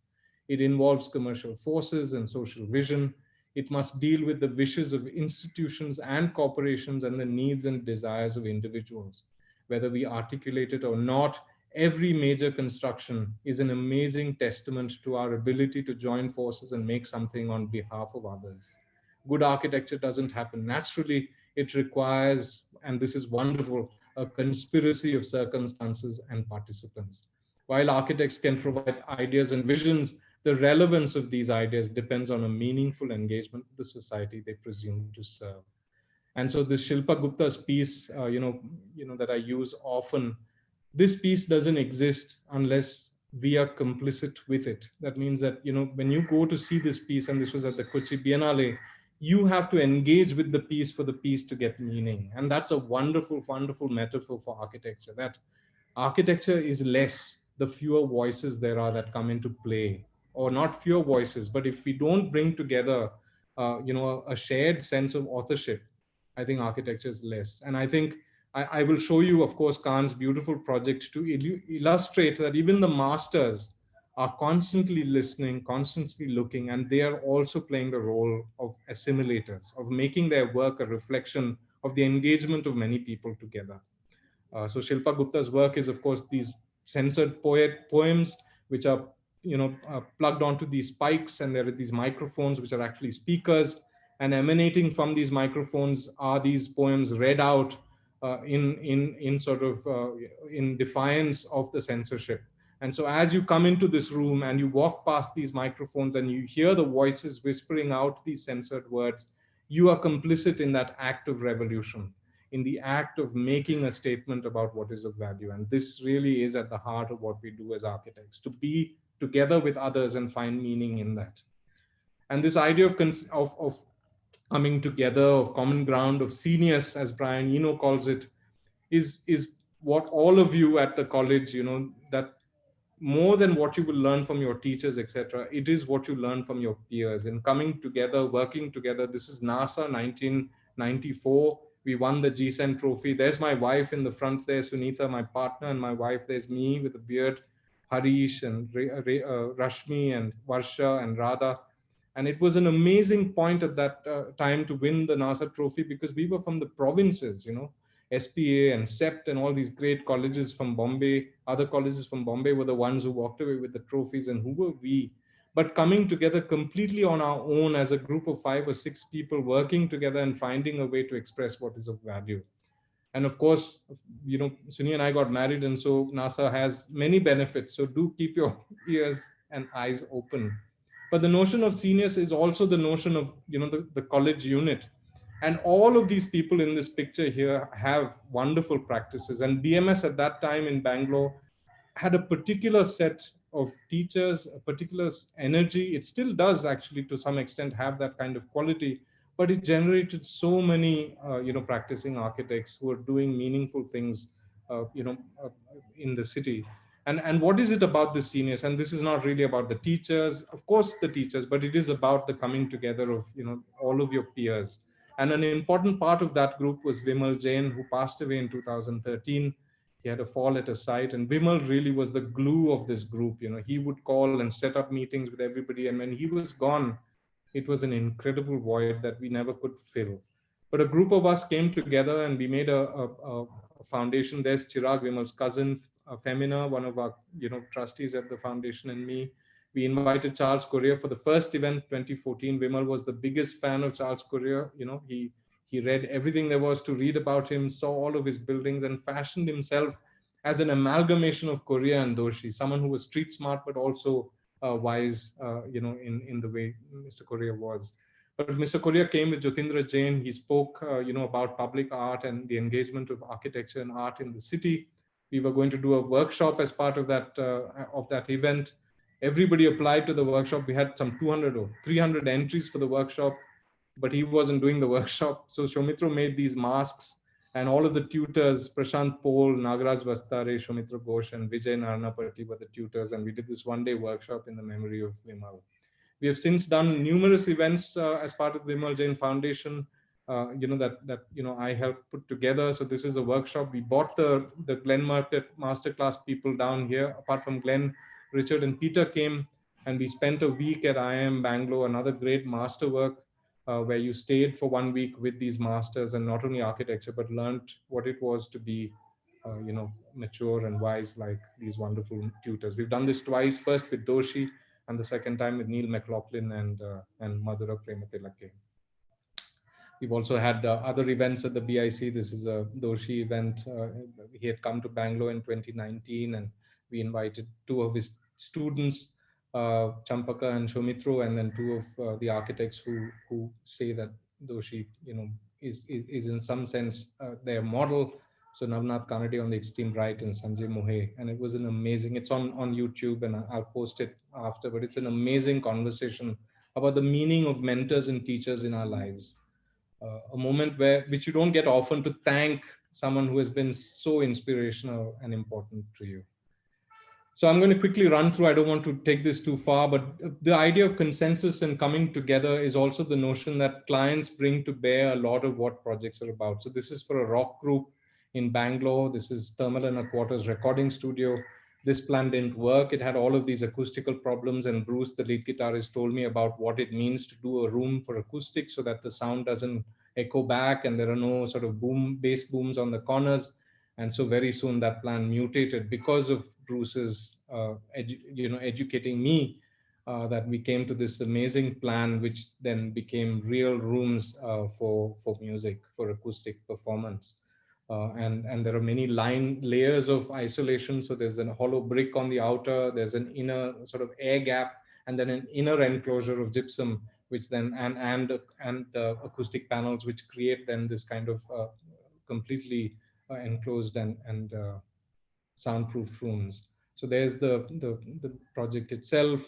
It involves commercial forces and social vision. It must deal with the wishes of institutions and corporations and the needs and desires of individuals. Whether we articulate it or not, every major construction is an amazing testament to our ability to join forces and make something on behalf of others. Good architecture doesn't happen naturally. It requires, and this is wonderful, a conspiracy of circumstances and participants. While architects can provide ideas and visions, the relevance of these ideas depends on a meaningful engagement with the society they presume to serve. And so this Shilpa Gupta's piece, that I use often, this piece doesn't exist unless we are complicit with it. That means that, when you go to see this piece, and this was at the Kochi Biennale, you have to engage with the piece for the piece to get meaning. And that's a wonderful, wonderful metaphor for architecture, that architecture is less the fewer voices there are that come into play, or not fewer voices, but if we don't bring together, a shared sense of authorship, I think architecture is less. And I think I will show you, of course, Khan's beautiful project to illustrate that even the masters are constantly listening, constantly looking, and they are also playing the role of assimilators, of making their work a reflection of the engagement of many people together. So Shilpa Gupta's work is, of course, these censored poems, which are plugged onto these spikes, and there are these microphones, which are actually speakers, and emanating from these microphones are these poems read out in defiance of the censorship. And so as you come into this room and you walk past these microphones and you hear the voices whispering out these censored words, you are complicit in that act of revolution, in the act of making a statement about what is of value. And this really is at the heart of what we do as architects, to be together with others and find meaning in that. And this idea of coming together, of common ground, of seniors, as Brian Eno calls it, is what all of you at the college, that more than what you will learn from your teachers, etc., it is what you learn from your peers. And coming together, working together. This is NASA 1994. We won the GSEN trophy. There's my wife in the front there, Sunitha, my partner, and my wife. There's me with a beard, Harish and Rashmi and Varsha and Radha. And it was an amazing point at that time to win the NASA trophy, because we were from the provinces, SPA and CEPT and all these great colleges from Bombay, other colleges from Bombay were the ones who walked away with the trophies, and who were we? But coming together completely on our own as a group of 5 or 6 people, working together and finding a way to express what is of value. And of course, Suni and I got married, and so NASA has many benefits. So do keep your ears and eyes open. But the notion of seniors is also the notion of, the college unit. And all of these people in this picture here have wonderful practices. And BMS at that time in Bangalore had a particular set of teachers, a particular energy. It still does actually to some extent have that kind of quality, but it generated so many, practicing architects who are doing meaningful things, in the city. And what is it about the seniors? And this is not really about the teachers, of course, the teachers, but it is about the coming together of, all of your peers. And an important part of that group was Vimal Jain, who passed away in 2013. He had a fall at a site, and Vimal really was the glue of this group. He would call and set up meetings with everybody. And when he was gone, it was an incredible void that we never could fill. But a group of us came together and we made a foundation. There's Chirag, Vimal's cousin, Femina, one of our trustees at the foundation, and me. We invited Charles Correa for the first event, 2014. Vimal was the biggest fan of Charles Correa. He read everything there was to read about him, saw all of his buildings, and fashioned himself as an amalgamation of Correa and Doshi, someone who was street smart, but also wise, in the way Mr. Correa was. But Mr. Correa came with Jyotindra Jain. He spoke, about public art and the engagement of architecture and art in the city. We were going to do a workshop as part of that event. Everybody applied to the workshop. We had some 200 or 300 entries for the workshop, but he wasn't doing the workshop. So Shomitra made these masks And all of the tutors, Prashant Pol, Nagaraj Vastare, Shomitra Ghosh, and Vijay Narnapati were the tutors. And we did this one-day workshop in the memory of Vimal. We have since done numerous events as part of the Vimal Jain Foundation, I helped put together. So this is a workshop. We bought the Glen Market Masterclass people down here. Apart from Glenn, Richard and Peter came, and we spent a week at IIM Bangalore, another great masterwork where you stayed for 1 week with these masters, and not only architecture, but learned what it was to be, mature and wise like these wonderful tutors. We've done this twice, first with Doshi, and the second time with Neil McLaughlin and Madhura Prematilake. We've also had other events at the BIC. This is a Doshi event. He had come to Bangalore in 2019, and we invited two of his students, Champaka and Shomitro, and then two of the architects who say that Doshi, is in some sense their model. So Navnath Kanade on the extreme right and Sanjay Mohe. And it was an amazing, it's on YouTube, and I'll post it after, but it's an amazing conversation about the meaning of mentors and teachers in our lives. A moment which you don't get often, to thank someone who has been so inspirational and important to you. So I'm going to quickly run through. I don't want to take this too far, but the idea of consensus and coming together is also the notion that clients bring to bear a lot of what projects are about. So this is for a rock group in Bangalore. This is Thermal and a Quarters recording studio. This plan didn't work. It had all of these acoustical problems, and Bruce, the lead guitarist, told me about what it means to do a room for acoustics so that the sound doesn't echo back and there are no sort of bass booms on the corners. And so very soon that plan mutated because of Bruce's educating me, that we came to this amazing plan, which then became real rooms for music, for acoustic performance. And there are many layers of isolation. So there's a hollow brick on the outer, there's an inner sort of air gap, and then an inner enclosure of gypsum, which then and acoustic panels, which create then this kind of completely enclosed and soundproof rooms. So there's the project itself.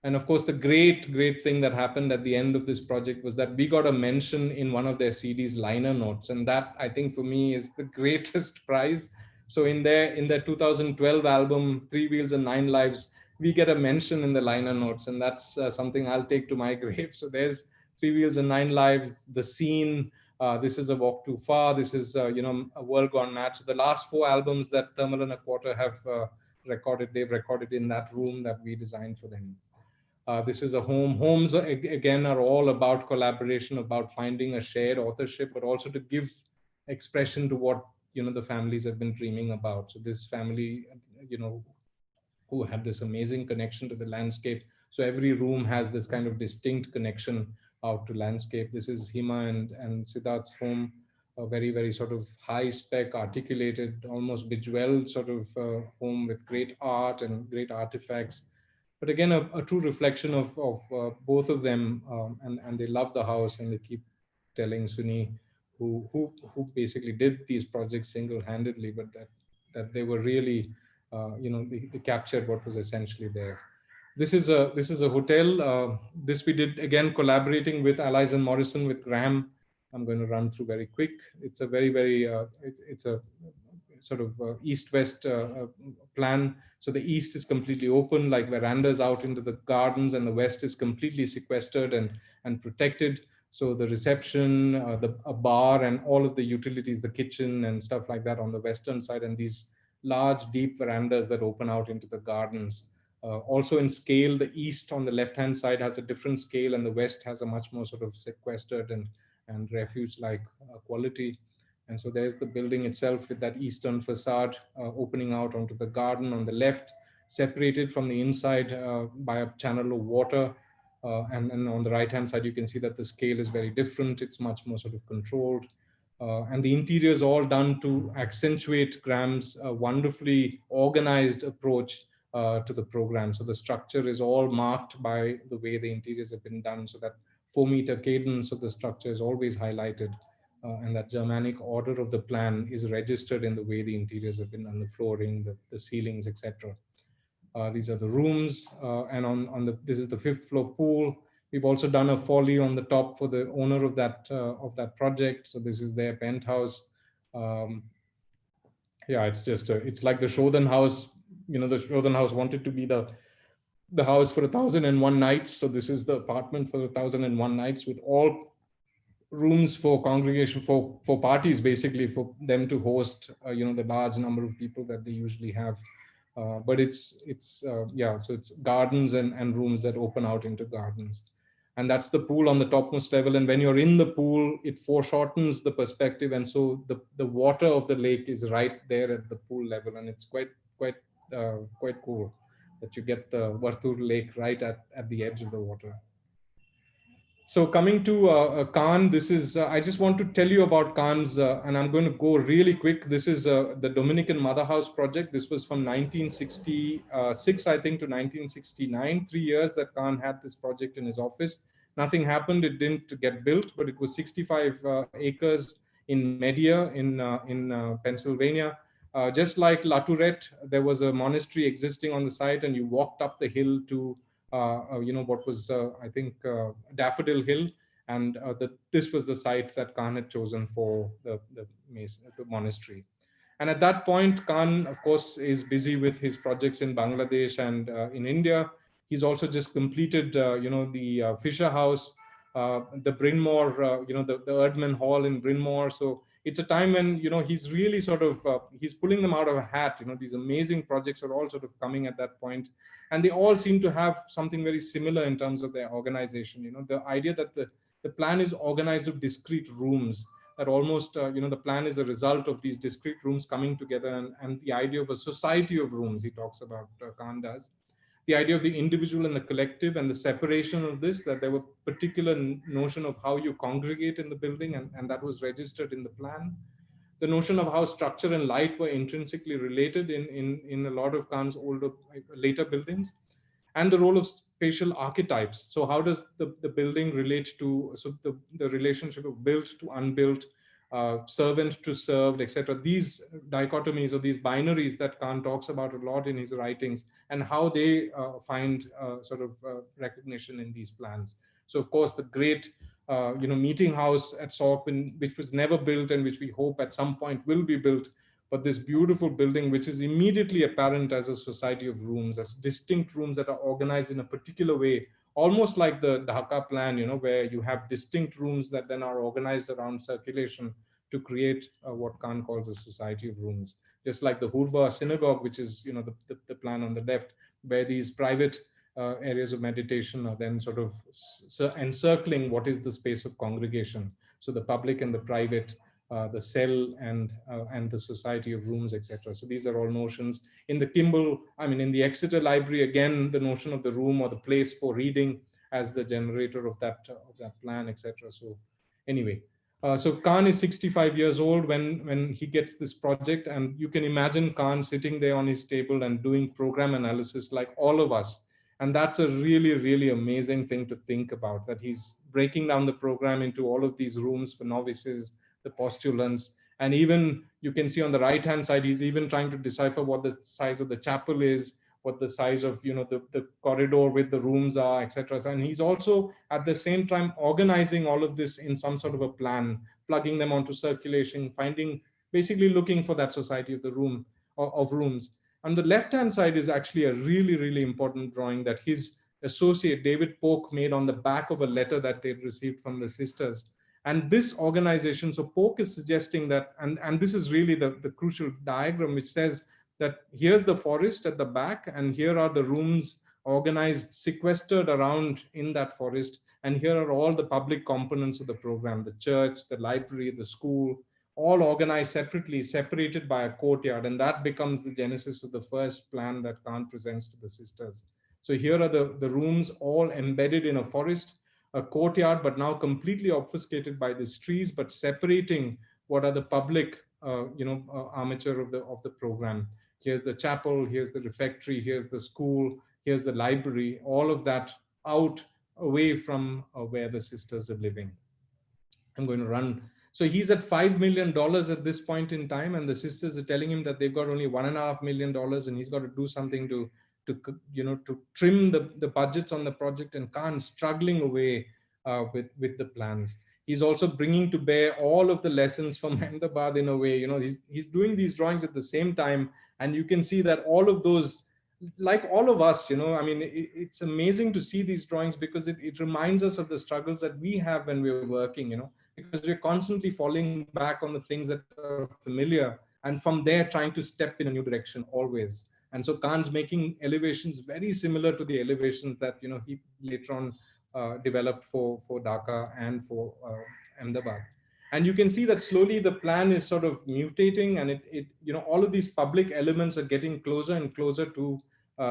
And of course, the great thing that happened at the end of this project was that we got a mention in one of their CDs liner notes. And that, I think, for me is the greatest prize. So in their 2012 album, 3 Wheels and 9 Lives, we get a mention in the liner notes. And that's something I'll take to my grave. So there's 3 Wheels and 9 Lives, The Scene. This is A Walk Too Far. This is, A World Gone Mad. So the last 4 albums that Thermal and a Quarter have recorded, they've recorded in that room that we designed for them. This is a home. Homes, again, are all about collaboration, about finding a shared authorship, but also to give expression to what, the families have been dreaming about. So this family, who had this amazing connection to the landscape. So every room has this kind of distinct connection out to landscape. This is Hima and Siddharth's home, a very, very sort of high spec, articulated, almost bejeweled sort of home with great art and great artifacts. But again, a true reflection of both of them, and they love the house, and they keep telling Suni, who basically did these projects single-handedly, but that they were really, they captured what was essentially there. This is a hotel. This we did again collaborating with Allies and Morrison, with Graham. I'm going to run through very quick. It's a very, very it's a sort of east-west plan. So the east is completely open, like verandas out into the gardens, and the west is completely sequestered and protected. So the reception, a bar, and all of the utilities, the kitchen and stuff like that on the western side, and these large, deep verandas that open out into the gardens. Also in scale, the east on the left-hand side has a different scale, and the west has a much more sort of sequestered and refuge-like quality. And so there's the building itself with that eastern facade opening out onto the garden on the left, separated from the inside by a channel of water. And on the right-hand side, you can see that the scale is very different. It's much more sort of controlled. And the interior is all done to accentuate Graham's wonderfully organized approach to the program. So the structure is all marked by the way the interiors have been done, so that 4-meter cadence of the structure is always highlighted. And that Germanic order of the plan is registered in the way the interiors have been on the flooring, the ceilings, etc. These are the rooms, and this is the 5th floor pool. We've also done a folly on the top for the owner of that project. So this is their penthouse. Um, yeah, it's just it's like the Shodhan house. The Shodhan house wanted to be the house for 1,001 nights. So this is the apartment for 1,001 nights with all rooms for congregation, for parties, basically for them to host the large number of people that they usually have. But it's yeah, so it's gardens and rooms that open out into gardens, and that's the pool on the topmost level. And when you're in the pool, it foreshortens the perspective, and so the water of the lake is right there at the pool level, and it's quite cool that you get the Vartur Lake right at the edge of the water. So coming to Khan, this is, I just want to tell you about Khan's, and I'm going to go really quick. This is the Dominican Mother House project. This was from 1966, I think, to 1969, 3 years that Khan had this project in his office. Nothing happened. It didn't get built, but it was 65 acres in Media in Pennsylvania. Just like La Tourette, there was a monastery existing on the site, and you walked up the hill to what was, I think, Daffodil Hill. And this was the site that Khan had chosen for the monastery. And at that point, Khan, of course, is busy with his projects in Bangladesh and in India. He's also just completed, the Fisher House, the Bryn Mawr, the Erdman Hall in Bryn Mawr. So it's a time when, he's really sort of, he's pulling them out of a hat. These amazing projects are all sort of coming at that point. And they all seem to have something very similar in terms of their organization. The idea that the plan is organized of discrete rooms, that almost, the plan is a result of these discrete rooms coming together, and the idea of a society of rooms, he talks about, Khan does. The idea of the individual and the collective and the separation of this, that there were particular notion of how you congregate in the building, and that was registered in the plan. The notion of how structure and light were intrinsically related in a lot of Khan's later buildings, and the role of spatial archetypes. So how does the building relate to, so the relationship of built to unbuilt, servant to served, etc. These dichotomies or these binaries that Khan talks about a lot in his writings, and how they find recognition in these plans. So of course, the great meeting house at Sorpin, which was never built and which we hope at some point will be built, but this beautiful building, which is immediately apparent as a society of rooms, as distinct rooms that are organized in a particular way, almost like the Dhaka plan, where you have distinct rooms that then are organized around circulation to create what Khan calls a society of rooms. Just like the Hurva synagogue, which is, the plan on the left, where these private areas of meditation are then sort of encircling what is the space of congregation. So the public and the private, the cell and the society of rooms, etc. So these are all notions. In the Kimball, in the Exeter Library, again, the notion of the room or the place for reading as the generator of that plan, etc. So anyway, so Khan is 65 years old when he gets this project, and you can imagine Khan sitting there on his table and doing program analysis like all of us. And that's a really, really amazing thing to think about, that he's breaking down the program into all of these rooms for novices, the postulants, and even you can see on the right hand side, he's even trying to decipher what the size of the chapel is, what the size of the corridor with the rooms are, etc. And he's also at the same time organizing all of this in some sort of a plan, plugging them onto circulation, basically looking for that society of the room, of rooms. On the left hand side is actually a really, really important drawing that his associate David Polk made on the back of a letter that they'd received from the sisters. And this organization, so Polk is suggesting that, and this is really the crucial diagram, which says that here's the forest at the back, and here are the rooms organized, sequestered around in that forest, and here are all the public components of the program, the church, the library, the school, all organized separately, separated by a courtyard, and that becomes the genesis of the first plan that Khan presents to the sisters. So here are the rooms all embedded in a forest, a courtyard, but now completely obfuscated by these trees, but separating what are the public, armature of the program. Here's the chapel, here's the refectory, here's the school, here's the library, all of that out away from where the sisters are living. I'm going to run. So he's at $5 million at this point in time, and the sisters are telling him that they've got only $1.5 million, and he's got to do something to trim the budgets on the project, and Khan struggling away with the plans. He's also bringing to bear all of the lessons from Ahmedabad in a way. He's doing these drawings at the same time, and you can see that all of those, like all of us, I mean, it's amazing to see these drawings because it reminds us of the struggles that we have when we're working, because we're constantly falling back on the things that are familiar, and from there trying to step in a new direction always. And so Khan's making elevations very similar to the elevations that he later on developed for Dhaka and for Ahmedabad. And you can see that slowly the plan is sort of mutating, and all of these public elements are getting closer and closer to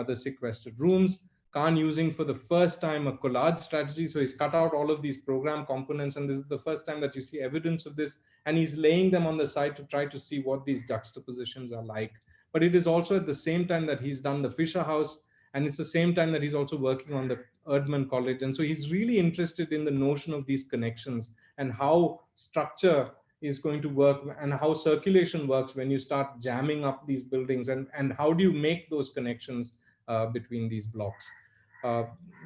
the sequestered rooms. Khan using for the first time a collage strategy. So he's cut out all of these program components, and this is the first time that you see evidence of this. And he's laying them on the side to try to see what these juxtapositions are like. But it is also at the same time that he's done the Fisher House, and it's the same time that he's also working on the Erdmann College. And so he's really interested in the notion of these connections and how structure is going to work and how circulation works when you start jamming up these buildings, and how do you make those connections between these blocks.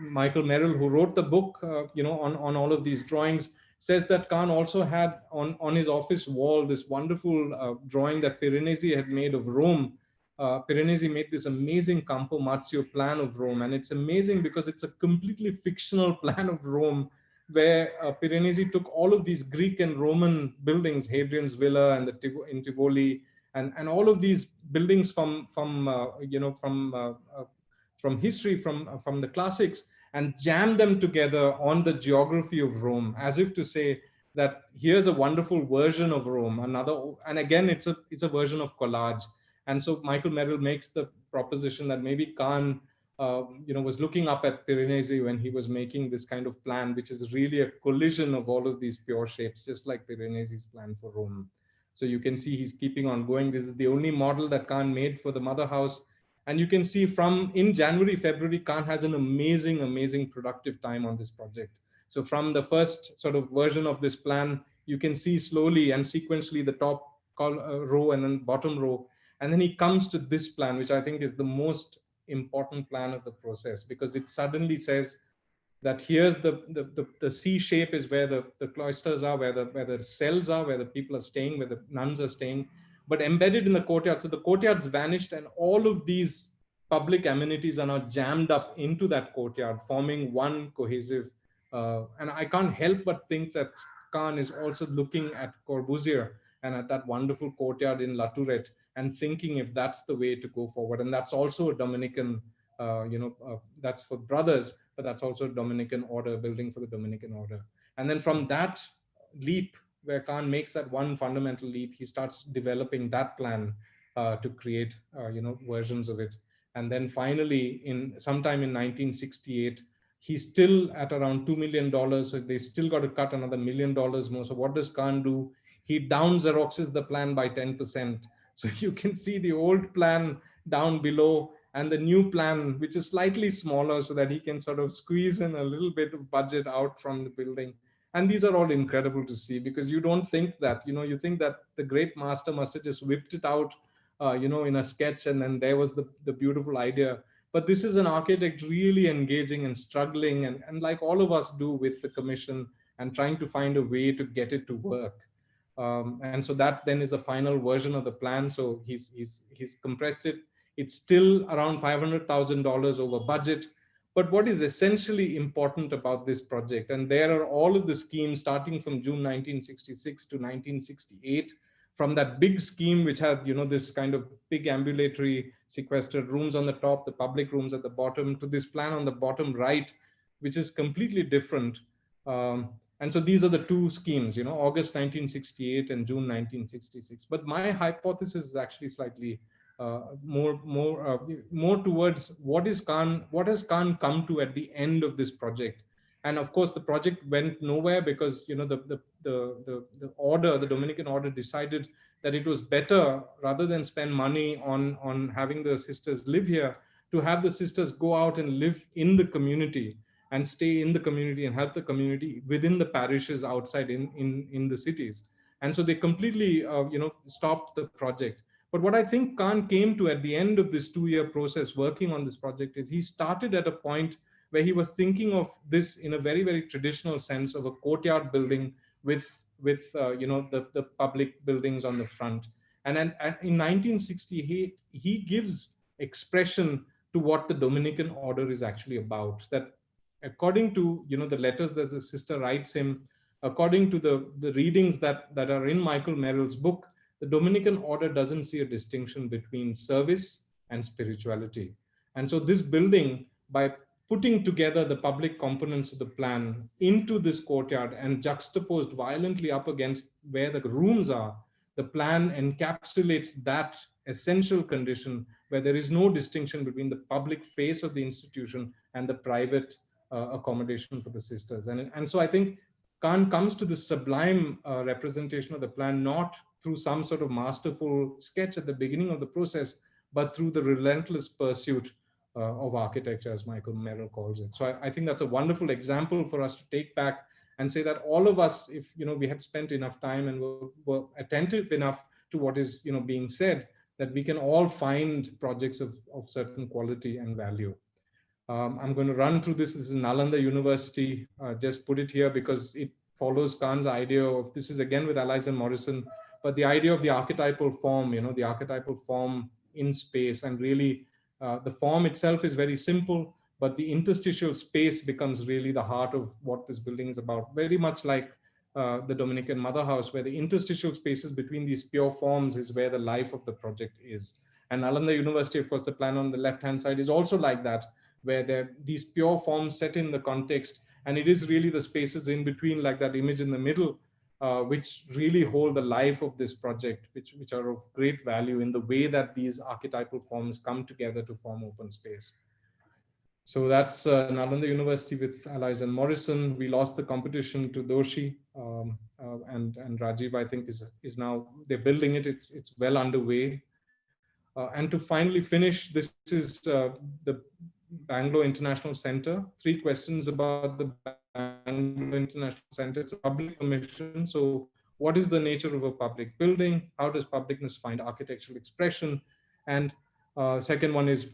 Michael Merrill, who wrote the book, on all of these drawings, says that Khan also had on his office wall this wonderful drawing that Piranesi had made of Rome. Piranesi made this amazing Campo Marzio plan of Rome, and it's amazing because it's a completely fictional plan of Rome, where Piranesi took all of these Greek and Roman buildings, Hadrian's Villa and in Tivoli, and all of these buildings from history, from the classics, and jam them together on the geography of Rome, as if to say that here's a wonderful version of Rome, and again, it's a version of collage. And so Michael Merrill makes the proposition that maybe Khan, was looking up at Piranesi when he was making this kind of plan, which is really a collision of all of these pure shapes, just like Piranesi's plan for Rome. So you can see he's keeping on going. This is the only model that Khan made for the mother house. And you can see in January, February, Khan has an amazing productive time on this project. So from the first sort of version of this plan, you can see slowly and sequentially the top row and then bottom row. And then he comes to this plan, which I think is the most important plan of the process, because it suddenly says that here's the C shape is where the cloisters are, where the cells are, where the people are staying, where the nuns are staying, but embedded in the courtyard. So the courtyard's vanished, and all of these public amenities are now jammed up into that courtyard, forming one cohesive. And I can't help but think that Khan is also looking at Corbusier and at that wonderful courtyard in La Tourette, and thinking if that's the way to go forward. And that's also a Dominican, that's for brothers, but that's also a Dominican order, building for the Dominican order. And then from that leap, where Khan makes that one fundamental leap, he starts developing that plan to create, versions of it. And then finally, sometime in 1968, he's still at around $2 million. So they still got to cut another $1 million more. So what does Khan do? He down Xeroxes the plan by 10%. So you can see the old plan down below and the new plan, which is slightly smaller, so that he can sort of squeeze in a little bit of budget out from the building. And these are all incredible to see, because you don't think that, you think that the great master must have just whipped it out, in a sketch, and then there was the beautiful idea. But this is an architect really engaging and struggling, and like all of us do with the commission, and trying to find a way to get it to work. And so that then is the final version of the plan. So he's compressed it. It's still around $500,000 over budget. But what is essentially important about this project, and there are all of the schemes starting from June 1966 to 1968, from that big scheme, which had, this kind of big ambulatory sequestered rooms on the top, the public rooms at the bottom, to this plan on the bottom right, which is completely different. And so these are the two schemes, August 1968 and June 1966. But my hypothesis is actually slightly more towards what has Khan come to at the end of this project. And of course, the project went nowhere because the Dominican order decided that it was better, rather than spend money on having the sisters live here, to have the sisters go out and live in the community and stay in the community and help the community within the parishes outside in the cities. And so they completely stopped the project. But what I think Khan came to at the end of this 2-year process working on this project is he started at a point where he was thinking of this in a very, very traditional sense of a courtyard building with the public buildings on the front. And in 1960, he gives expression to what the Dominican order is actually about. That according to the letters that the sister writes him, according to the readings that are in Michael Merrill's book, the Dominican order doesn't see a distinction between service and spirituality. And so this building, by putting together the public components of the plan into this courtyard and juxtaposed violently up against where the rooms are, the plan encapsulates that essential condition where there is no distinction between the public face of the institution and the private accommodation for the sisters. And so I think Khan comes to this sublime representation of the plan, not through some sort of masterful sketch at the beginning of the process, but through the relentless pursuit of architecture, as Michael Merrill calls it. So I think that's a wonderful example for us to take back and say that all of us, if we had spent enough time and were attentive enough to what is being said, that we can all find projects of certain quality and value. I'm going to run through this. This is Nalanda University. Just put it here because it follows Khan's idea of, this is again with Allies and Morrison, but the idea of the archetypal form, the archetypal form in space. And really, the form itself is very simple, but the interstitial space becomes really the heart of what this building is about. Very much like the Dominican Mother House, where the interstitial spaces between these pure forms is where the life of the project is. And Nalanda University, of course, the plan on the left-hand side is also like that, where these pure forms set in the context, and it is really the spaces in between, like that image in the middle, which really hold the life of this project, which are of great value in the way that these archetypal forms come together to form open space. So that's Nalanda University with Allies and Morrison. We lost the competition to Doshi, and Rajiv, I think, is now, they're building it. It's well underway. And to finally finish, this is the Bangalore International Center. 3 questions about the Bangalore International Center. It's a public commission. So what is the nature of a public building? How does publicness find architectural expression? And second one is,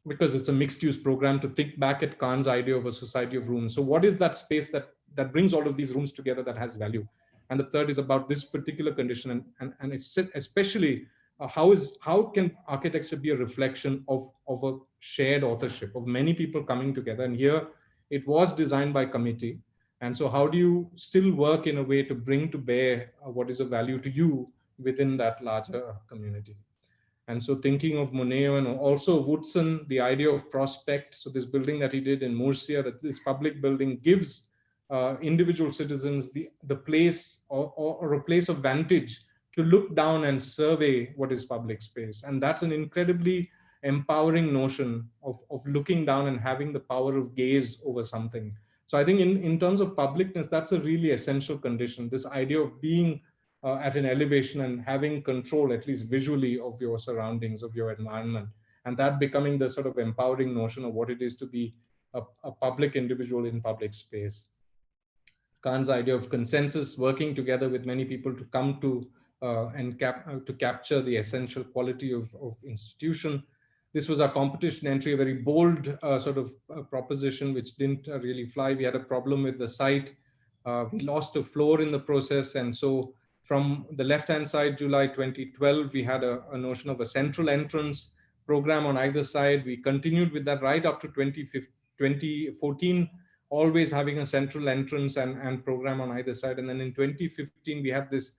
because it's a mixed use program, to think back at Khan's idea of a society of rooms. So what is that space that brings all of these rooms together that has value? And the third is about this particular condition, and it's especially how can architecture be a reflection of a shared authorship of many people coming together? And here it was designed by committee. And so how do you still work in a way to bring to bear what is of value to you within that larger community? And so thinking of Monet and also Woodson, the idea of prospect. So this building that he did in Murcia, that this public building gives individual citizens the place or a place of vantage to look down and survey what is public space. And that's an incredibly empowering notion of looking down and having the power of gaze over something. So I think in terms of publicness, that's a really essential condition, this idea of being at an elevation and having control, at least visually, of your surroundings, of your environment, and that becoming the sort of empowering notion of what it is to be a public individual in public space. Khan's idea of consensus, working together with many people to come to to capture the essential quality of institution. This was our competition entry, a very bold sort of proposition, which didn't really fly. We had a problem with the site. We lost a floor in the process. And so from the left-hand side, July 2012, we had a notion of a central entrance program on either side. We continued with that right up to 2014, always having a central entrance and program on either side. And then in 2015, we had this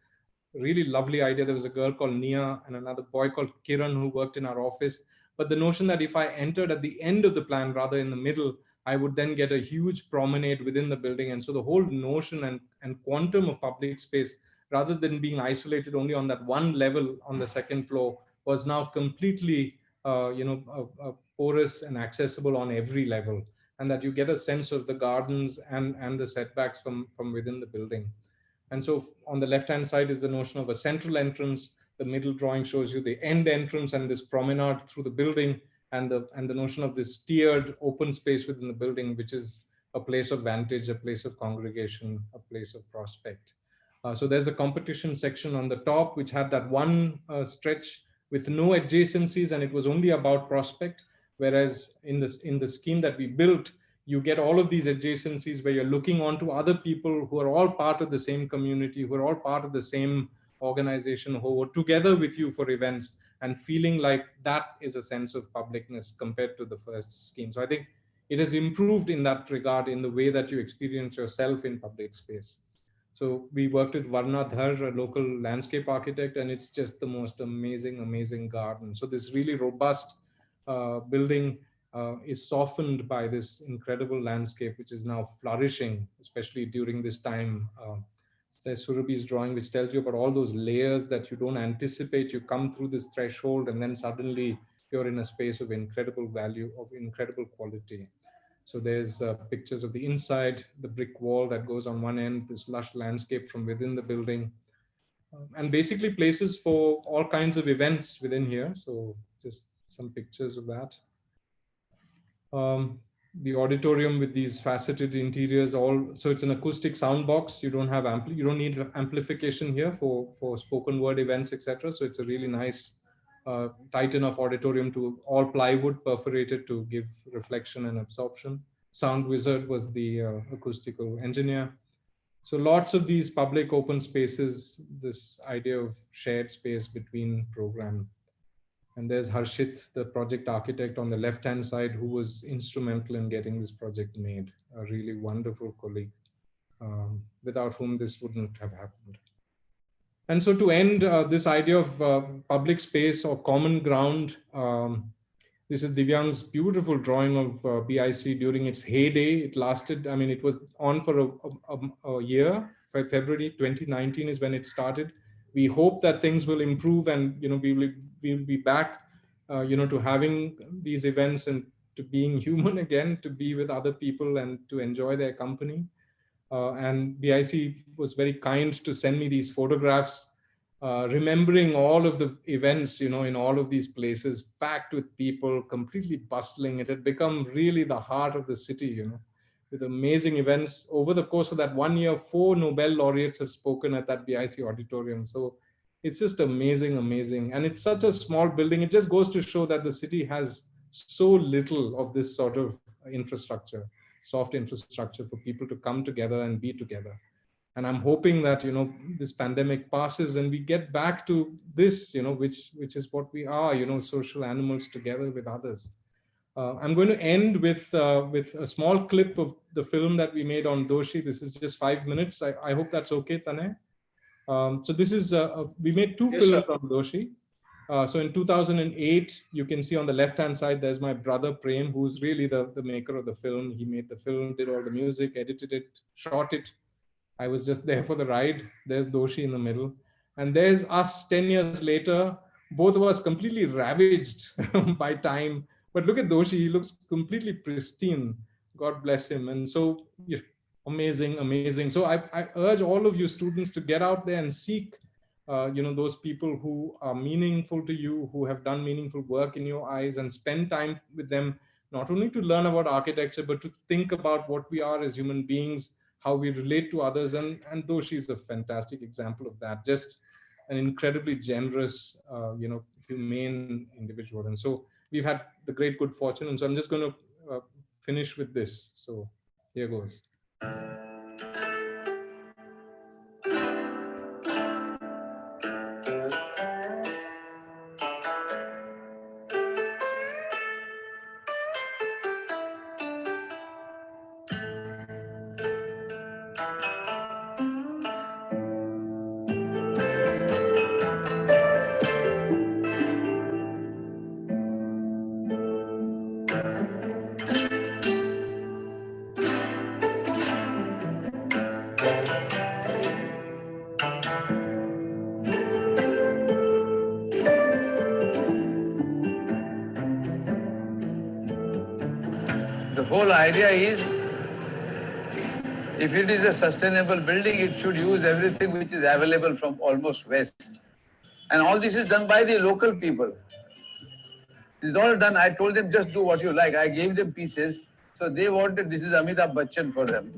really lovely idea. There was a girl called Nia and another boy called Kiran who worked in our office. But the notion that if I entered at the end of the plan rather in the middle, I would then get a huge promenade within the building. And so the whole notion and quantum of public space, rather than being isolated only on that one level on the second floor, was now completely porous and accessible on every level. And that you get a sense of the gardens and the setbacks from within the building. And so on the left-hand side is the notion of a central entrance. The middle drawing shows you the end entrance and this promenade through the building, and the notion of this tiered open space within the building, which is a place of vantage, a place of congregation, a place of prospect. So there's a competition section on the top, which had that one stretch with no adjacencies, and it was only about prospect. Whereas in the scheme that we built, you get all of these adjacencies where you're looking onto other people who are all part of the same community, who are all part of the same organization, who are together with you for events, and feeling like that is a sense of publicness compared to the first scheme. So I think it has improved in that regard, in the way that you experience yourself in public space. So we worked with Varna Dhar, a local landscape architect, and it's just the most amazing, amazing garden. So this really robust building is softened by this incredible landscape, which is now flourishing, especially during this time. There's Surabhi's drawing, which tells you about all those layers that you don't anticipate. You come through this threshold, and then suddenly you're in a space of incredible value, of incredible quality. So there's pictures of the inside, the brick wall that goes on one end, this lush landscape from within the building, and basically places for all kinds of events within here. So just some pictures of that. The auditorium with these faceted interiors, all, so it's an acoustic sound box. You don't have you don't need amplification here for spoken word events, etc. So it's a really nice, tight enough auditorium, to all plywood perforated to give reflection and absorption. Sound Wizard was the acoustical engineer. So lots of these public open spaces, this idea of shared space between program. And there's Harshit, the project architect on the left-hand side, who was instrumental in getting this project made, a really wonderful colleague, without whom this wouldn't have happened. And so to end this idea of public space or common ground, this is Divyang's beautiful drawing of BIC during its heyday. It lasted, I mean, it was on for a year. February 2019 is when it started. We hope that things will improve, and we'll be back, to having these events and to being human again, to be with other people and to enjoy their company. And BIC was very kind to send me these photographs, remembering all of the events, in all of these places, packed with people, completely bustling. It had become really the heart of the city, with amazing events. Over the course of that 1 year, 4 Nobel laureates have spoken at that BIC auditorium. So it's just amazing, amazing. And it's such a small building. It just goes to show that the city has so little of this sort of infrastructure, soft infrastructure for people to come together and be together. And I'm hoping that, this pandemic passes and we get back to this, which is what we are, social animals together with others. I'm going to end with a small clip of the film that we made on Doshi. This is just 5 minutes. I hope that's okay, Tanay. So this is, we made 2 films on Doshi. So in 2008, you can see on the left-hand side, there's my brother Prem, who's really the maker of the film. He made the film, did all the music, edited it, shot it. I was just there for the ride. There's Doshi in the middle. And there's us 10 years later, both of us completely ravaged by time. But look at Doshi, he looks completely pristine. God bless him. And so, yeah, amazing, amazing. So I urge all of you students to get out there and seek those people who are meaningful to you, who have done meaningful work in your eyes, and spend time with them, not only to learn about architecture, but to think about what we are as human beings, how we relate to others. And Doshi is a fantastic example of that. Just an incredibly generous, humane individual. And so we've had the great good fortune. And so I'm just going to finish with this. So here goes. The whole idea is, if it is a sustainable building, it should use everything which is available from almost west. And all this is done by the local people. This is all done. I told them, just do what you like. I gave them pieces. So they wanted, this is Amitabh Bachchan for them.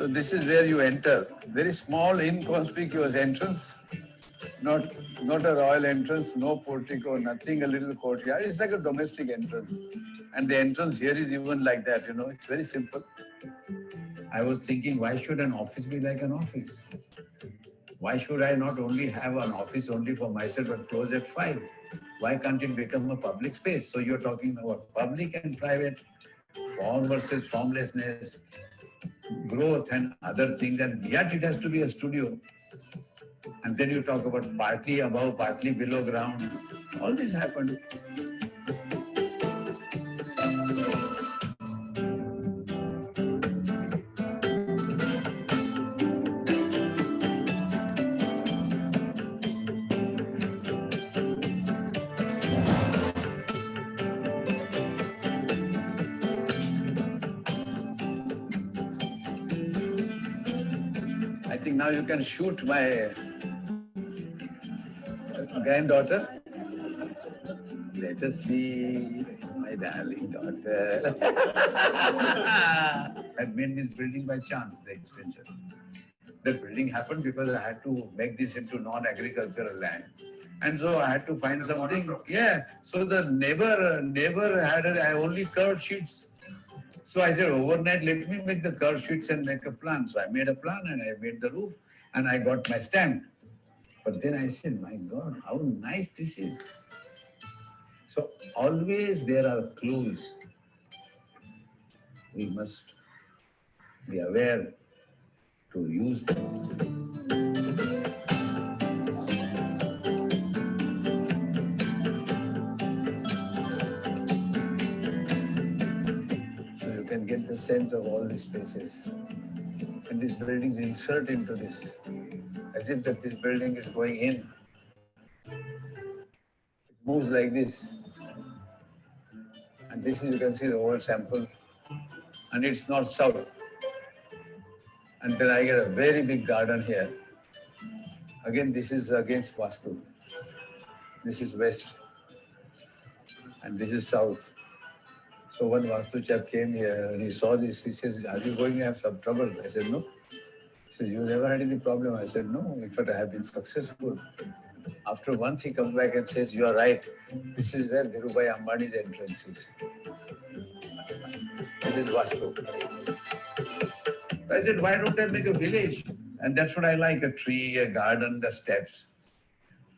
So this is where you enter. Very small, inconspicuous entrance. Not a royal entrance, no portico, nothing, a little courtyard. It's like a domestic entrance. And the entrance here is even like that, it's very simple. I was thinking, why should an office be like an office? Why should I not only have an office only for myself and close at 5? Why can't it become a public space? So you're talking about public and private, form versus formlessness, growth and other things, and yet it has to be a studio. And then you talk about partly above, partly below ground. All this happened. I think now you can shoot my granddaughter. Let us see my darling daughter. I made this building by chance, the extension. The building happened because I had to make this into non-agricultural land. And so I had to find something. Yeah. So the neighbor had I only curved sheets. So I said, overnight, let me make the curved sheets and make a plan. So I made a plan and I made the roof and I got my stamp. But then I said, my God, how nice this is. So always there are clues. We must be aware to use them. So you can get the sense of all these spaces. And these buildings insert into this, as if that this building is going in. It moves like this. And this is, you can see the whole sample. And it's north-south. And then I get a very big garden here. Again, this is against Vastu. This is west. And this is south. So one Vastu chap came here and he saw this. He says, are you going to have some trouble? I said, no. He says, you never had any problem? I said, no. In fact, I have been successful. After once he comes back and says, you are right. This is where Dhirubhai Ambani's entrance is. This is Vastu. I said, why don't I make a village? And that's what I like, a tree, a garden, the steps.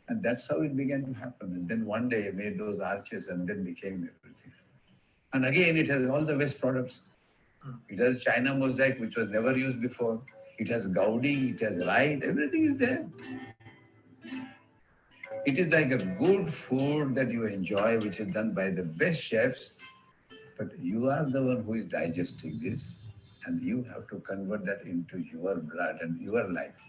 And that's how it began to happen. And then one day I made those arches and then became everything. And again, it has all the West products. It has China mosaic, which was never used before. It has Gaudi, it has light, everything is there. It is like a good food that you enjoy, which is done by the best chefs. But you are the one who is digesting this. And you have to convert that into your blood and your life.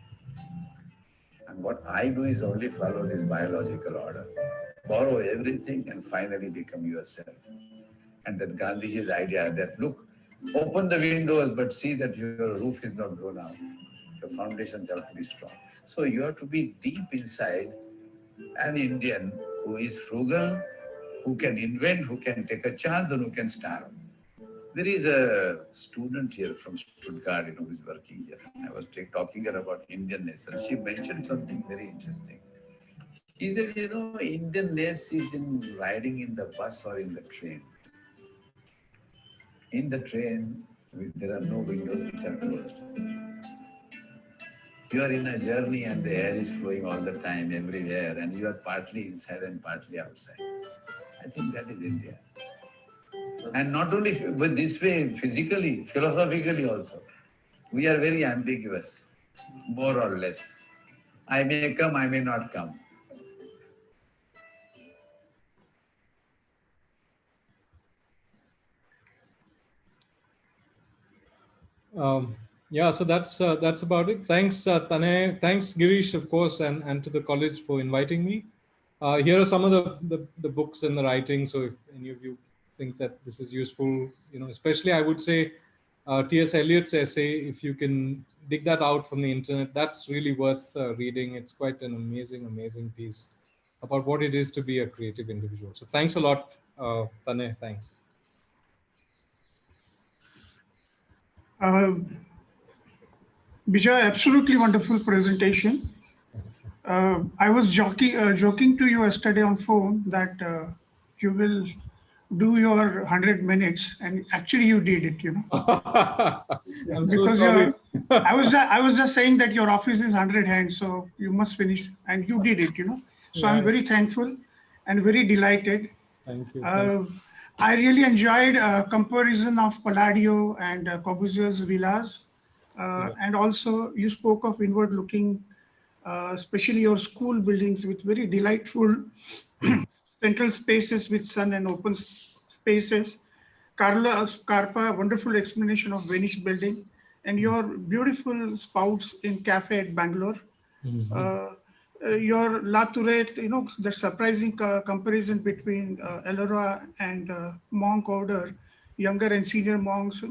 And what I do is only follow this biological order. Borrow everything and finally become yourself. And that Gandhiji's idea that, look, open the windows, but see that your roof is not blown out. Your foundations have to be strong. So you have to be deep inside an Indian who is frugal, who can invent, who can take a chance, and who can starve. There is a student here from Stuttgart, who is working here. I was talking to her about Indianness, and she mentioned something very interesting. He says, Indianness is in riding in the bus or in the train. In the train, there are no windows which are closed. You are in a journey and the air is flowing all the time, everywhere, and you are partly inside and partly outside. I think that is India. And not only but this way, physically, philosophically also. We are very ambiguous, more or less. I may come, I may not come. Yeah, so that's about it. Thanks, Tanay. Thanks, Girish, of course, and to the college for inviting me. Here are some of the books and the writing. So if any of you think that this is useful, especially I would say T.S. Eliot's essay, if you can dig that out from the internet, that's really worth reading. It's quite an amazing piece about what it is to be a creative individual. So thanks a lot, Tanay. Thanks. Um, Bijay, absolutely wonderful presentation. I was joking to you yesterday on phone that you will do your 100 minutes, and actually you did it, I'm so because sorry. I was just saying that your office is 100 hands, so you must finish, and you did it, So I'm Yeah. very thankful and very delighted. Thank you. I really enjoyed comparison of Palladio and Corbusier's villas. And also you spoke of inward looking, especially your school buildings with very delightful central spaces with sun and open spaces. Carla Scarpa, wonderful explanation of Venice building, and your beautiful spouts in cafe at Bangalore. Your La Tourette, the surprising comparison between Elora and monk order, younger and senior monks,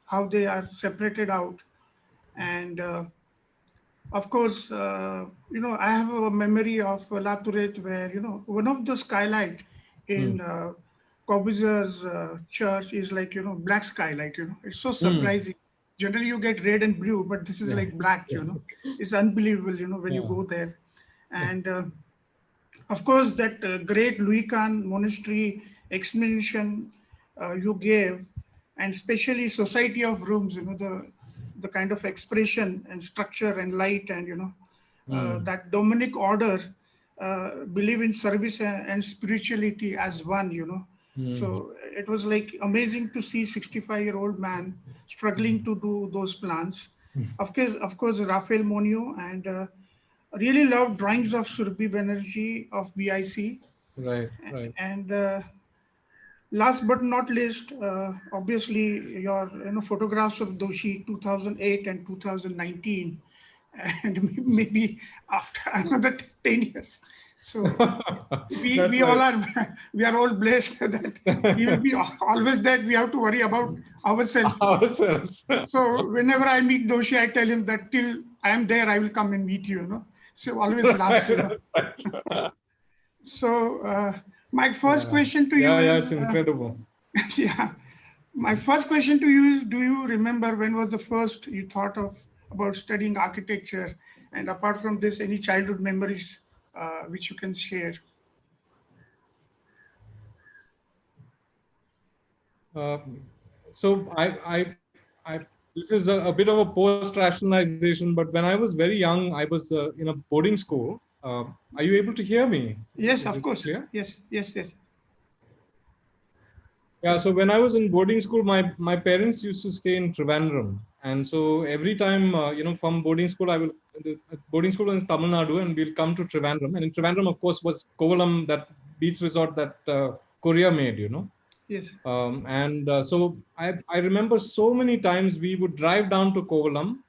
how they are separated out. And of course, I have a memory of La Tourette where, one of the skylight in Corbusier's church is like, black skylight, it's so surprising. Generally you get red and blue, but this is like black, it's unbelievable, when you go there. And of course, that great Louis Kahn monastery explanation you gave, and especially society of rooms, the kind of expression and structure and light and, that Dominic order believe in service and spirituality as one, So it was like amazing to see 65-year-old man struggling to do those plans. Of course, Raphael Monio and really loved drawings of Surabhi Banerjee of BIC. Right, right. And last but not least, obviously your photographs of Doshi 2008 and 2019, and maybe after another 10 years. So we all are we are all blessed that he will be always that we have to worry about ourselves. So whenever I meet Doshi, I tell him that till I am there, I will come and meet you. So always laughs. So my first question to you is... Yeah, it's incredible. Yeah. My first question to you is, do you remember when was the first you thought of about studying architecture? And apart from this, any childhood memories which you can share? So this is a bit of a post-rationalization, but when I was very young, I was in a boarding school. Are you able to hear me? Yes, of course. Clear? Yes. Yeah, so when I was in boarding school, my parents used to stay in Trivandrum. And so every time, from boarding school, the boarding school was in Tamil Nadu, and we'll come to Trivandrum. And in Trivandrum, of course, was Kovalam, that beach resort that Korea made, Yes. So I remember so many times we would drive down to Kovalam,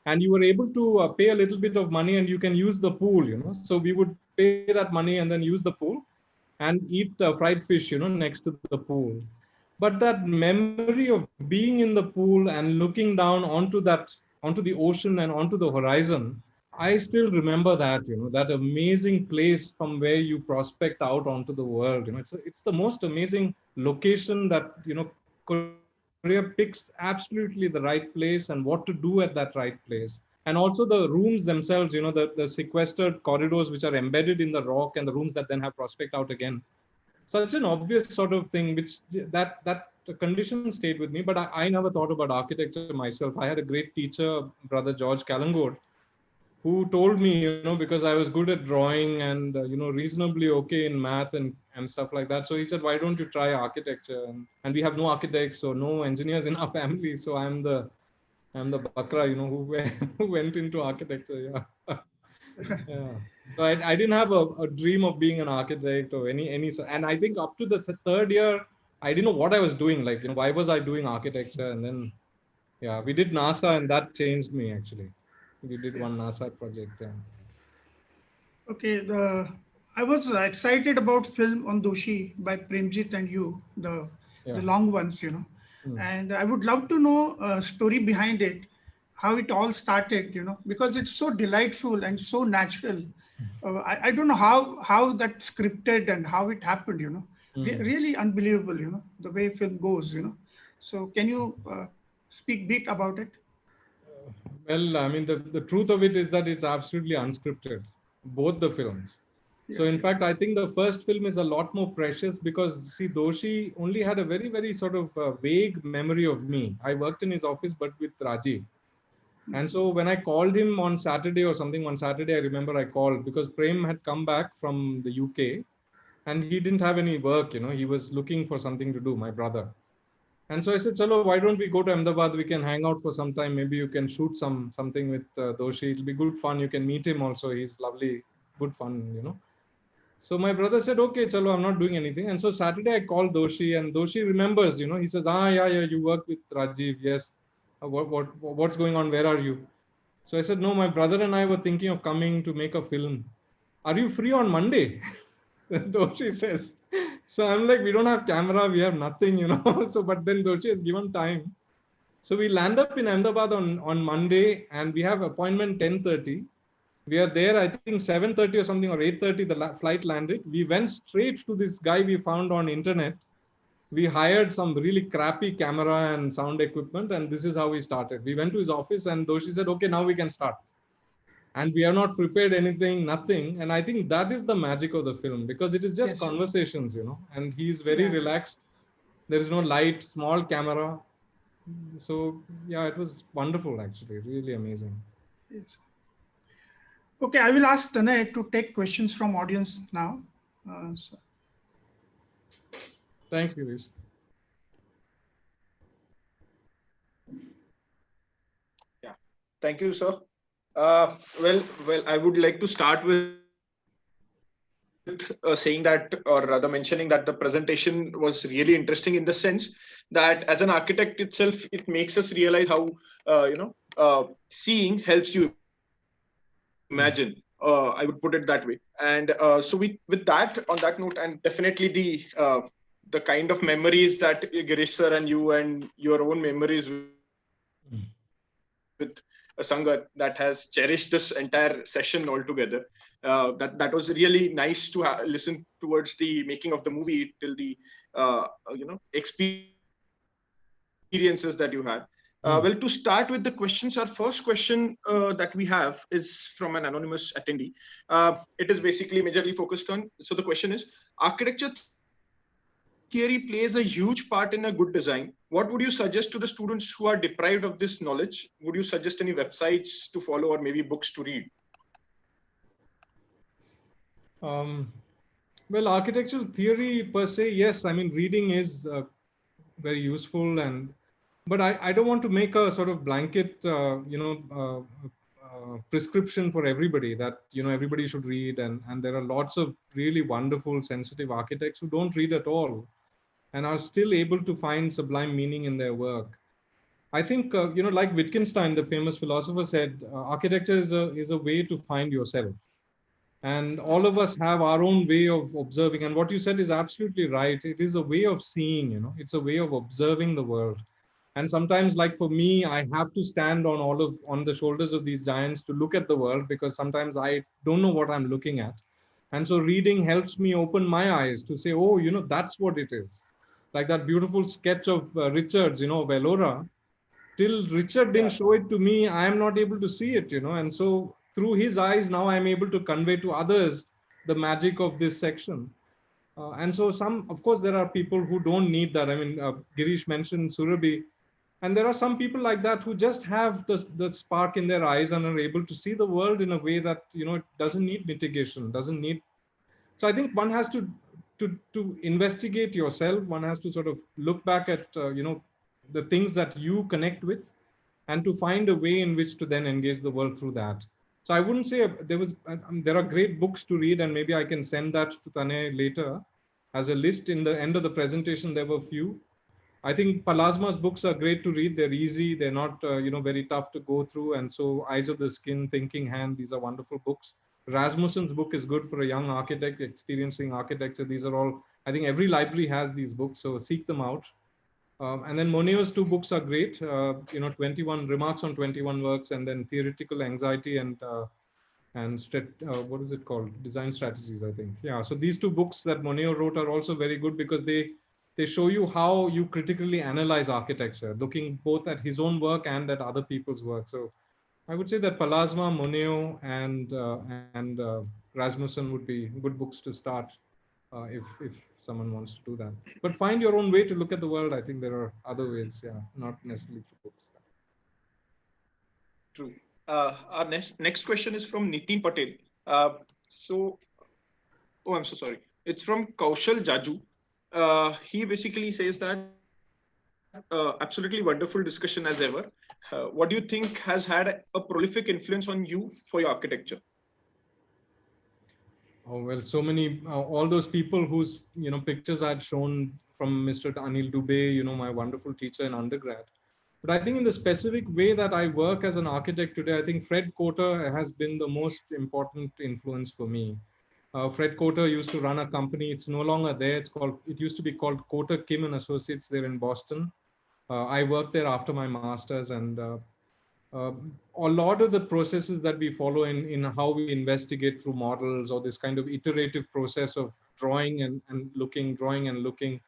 and you were able to pay a little bit of money and you can use the pool, So we would pay that money and then use the pool and eat fried fish, next to the pool. But that memory of being in the pool and looking down onto the ocean and onto the horizon, I still remember that, that amazing place from where you prospect out onto the world. It's the most amazing location that, Korea picks absolutely the right place and what to do at that right place. And also the rooms themselves, the sequestered corridors which are embedded in the rock and the rooms that then have prospect out again. Such an obvious sort of thing, which that condition stayed with me. But I never thought about architecture myself. I had a great teacher, Brother George Calangode, who told me, because I was good at drawing and, reasonably okay in math and stuff like that. So he said, why don't you try architecture? And we have no architects or no engineers in our family. So I'm the bakra, who went into architecture. Yeah. Yeah. So I didn't have a dream of being an architect or any, and I think up to the third year, I didn't know what I was doing. Like, why was I doing architecture? And then, yeah, we did NASA and that changed me actually. We did one NASA project. Yeah. Okay, I was excited about film on Doshi by Premjit and you, the long ones, and I would love to know a story behind it, how it all started, because it's so delightful and so natural. I don't know how that scripted and how it happened, really unbelievable, the way film goes, So can you speak a bit about it? Well, I mean, the truth of it is that it's absolutely unscripted, both the films. So, Yeah. in fact, I think the first film is a lot more precious because, see, Doshi only had a very, very sort of vague memory of me. I worked in his office, but with Rajiv. And so when I called him on Saturday or something, one Saturday, I remember I called because Prem had come back from the UK and he didn't have any work, he was looking for something to do, my brother. And so I said, Chalo, why don't we go to Ahmedabad? We can hang out for some time. Maybe you can shoot something with Doshi. It'll be good fun. You can meet him also. He's lovely, good fun. So my brother said, okay, chalo, I'm not doing anything. And so Saturday I called Doshi and Doshi remembers, he says, yeah, you work with Rajiv. Yes. What's going on? Where are you? So I said, no, my brother and I were thinking of coming to make a film. Are you free on Monday? Doshi says. So I'm like, we don't have camera, we have nothing. So, but then Doshi has given time. So we land up in Ahmedabad on Monday and we have appointment 10:30. We are there, I think 7:30 or something, or 8:30, the flight landed. We went straight to this guy we found on internet. We hired some really crappy camera and sound equipment, and this is how we started. We went to his office, and Doshi said, okay, now we can start. And we are not prepared anything, nothing. And I think that is the magic of the film because it is just Yes. conversations, and he's very Yeah. relaxed. There is no light, small camera. So, yeah, it was wonderful, actually, really amazing. Yes. Okay, I will ask Tanay to take questions from audience now. So Thanks, Girish. Yeah, thank you, sir. Well, I would like to start with saying that, or rather mentioning that the presentation was really interesting in the sense that as an architect itself, it makes us realize how, seeing helps you imagine. I would put it that way. And so with that, on that note, and definitely the kind of memories that Girish sir and you and your own memories with a Sangat that has cherished this entire session altogether. That was really nice to listen towards the making of the movie till the experiences that you had. Well, to start with the questions, our first question that we have is from an anonymous attendee. It is basically majorly focused on. So the question is: architecture theory plays a huge part in a good design. What would you suggest to the students who are deprived of this knowledge? Would you suggest any websites to follow or maybe books to read? Well, architectural theory per se, yes. I mean, reading is very useful, but I don't want to make a sort of blanket, prescription for everybody that everybody should read, and there are lots of really wonderful, sensitive architects who don't read at all, and are still able to find sublime meaning in their work. I think like Wittgenstein, the famous philosopher, said, architecture is a way to find yourself. And all of us have our own way of observing, and what you said is absolutely right. It is a way of seeing, it's a way of observing the world. And sometimes, like for me, I have to stand on the shoulders of these giants to look at the world, because sometimes I don't know what I'm looking at. And so reading helps me open my eyes to say, oh, that's what it is. Like that beautiful sketch of Richard's, of Ellora. Till Richard didn't show it to me, I am not able to see it, and so through his eyes, now I'm able to convey to others the magic of this section. And so of course, there are people who don't need that. I mean, Girish mentioned Surabhi, and there are some people like that who just have the spark in their eyes and are able to see the world in a way that, it doesn't need mitigation, doesn't need. So I think one has to investigate yourself. One has to sort of look back at, the things that you connect with, and to find a way in which to then engage the world through that. So I wouldn't say there are great books to read, and maybe I can send that to Tane later as a list. In the end of the presentation, there were a few. I think Palasma's books are great to read. They're easy. They're not, very tough to go through. And so Eyes of the Skin, Thinking Hand, these are wonderful books. Rasmussen's book is good for a young architect experiencing architecture. These are all, I think every library has these books, so seek them out. And then Monet's two books are great, 21 Remarks on 21 Works, and then Theoretical Anxiety and what is it called? Design Strategies, I think. Yeah, so these two books that Monet wrote are also very good because they show you how you critically analyze architecture, looking both at his own work and at other people's work. So I would say that Palasma, Moneo, and Rasmussen would be good books to start if someone wants to do that. But find your own way to look at the world. I think there are other ways, yeah, not necessarily through books. True. Our next question is from Nitin Patel. So, oh, I'm so sorry. It's from Kaushal Jaju. He basically says that absolutely wonderful discussion as ever. What do you think has had a prolific influence on you for your architecture? Oh well, so many all those people whose pictures I'd shown from Mr. Anil Dubey, my wonderful teacher in undergrad. But I think in the specific way that I work as an architect today, I think Fred Cotter has been the most important influence for me. Fred Cotter used to run a company. It's no longer there. It used to be called Cotter Kim and Associates there in Boston. I worked there after my master's, and uh, a lot of the processes that we follow in how we investigate through models, or this kind of iterative process of drawing and looking, drawing and looking.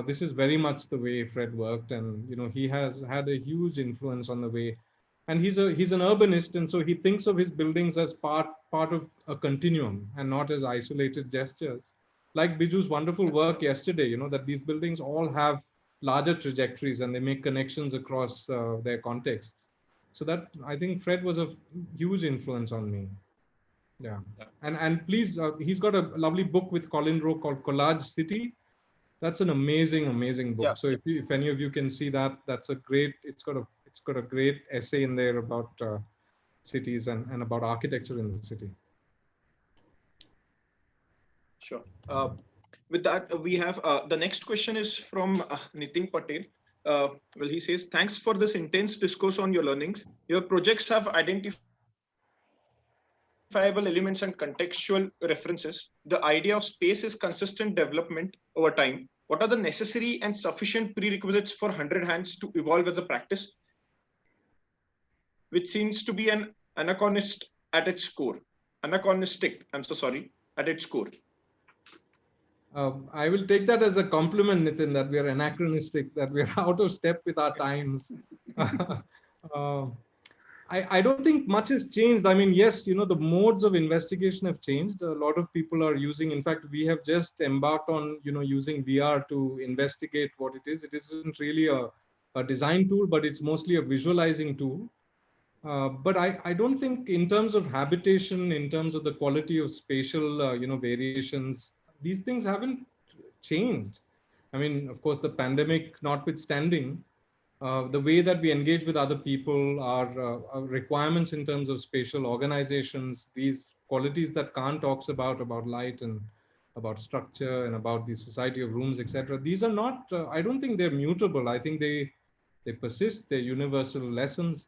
This is very much the way Fred worked, and he has had a huge influence on the way. And he's an urbanist, and so he thinks of his buildings as part of a continuum and not as isolated gestures. Like Biju's wonderful work yesterday, that these buildings all have larger trajectories and they make connections across their contexts. So that I think Fred was a huge influence on me. Yeah, and please, he's got a lovely book with Colin Rowe called Collage City. That's an amazing book. Yeah. So if any of you can see that, that's a great. It's got a great essay in there about cities and about architecture in the city. Sure. With that, we have the next question is from Nitin Patel. Well, he says, thanks for this intense discourse on your learnings. Your projects have identifiable elements and contextual references. The idea of space is consistent development over time. What are the necessary and sufficient prerequisites for 100 hands to evolve as a practice, which seems to be an anachronistic, I'm so sorry, at its core? I will take that as a compliment, Nitin, that we are anachronistic, that we are out of step with our times. uh, I don't think much has changed. I mean, yes, the modes of investigation have changed. A lot of people are using, in fact, we have just embarked on, using VR to investigate what it is. It isn't really a design tool, but it's mostly a visualizing tool. But I don't think in terms of habitation, in terms of the quality of spatial, variations, these things haven't changed. I mean, of course, the pandemic notwithstanding, the way that we engage with other people, our requirements in terms of spatial organizations, these qualities that Kant talks about light and about structure and about the society of rooms, etc. These are not, I don't think they're mutable. I think they persist, they're universal lessons.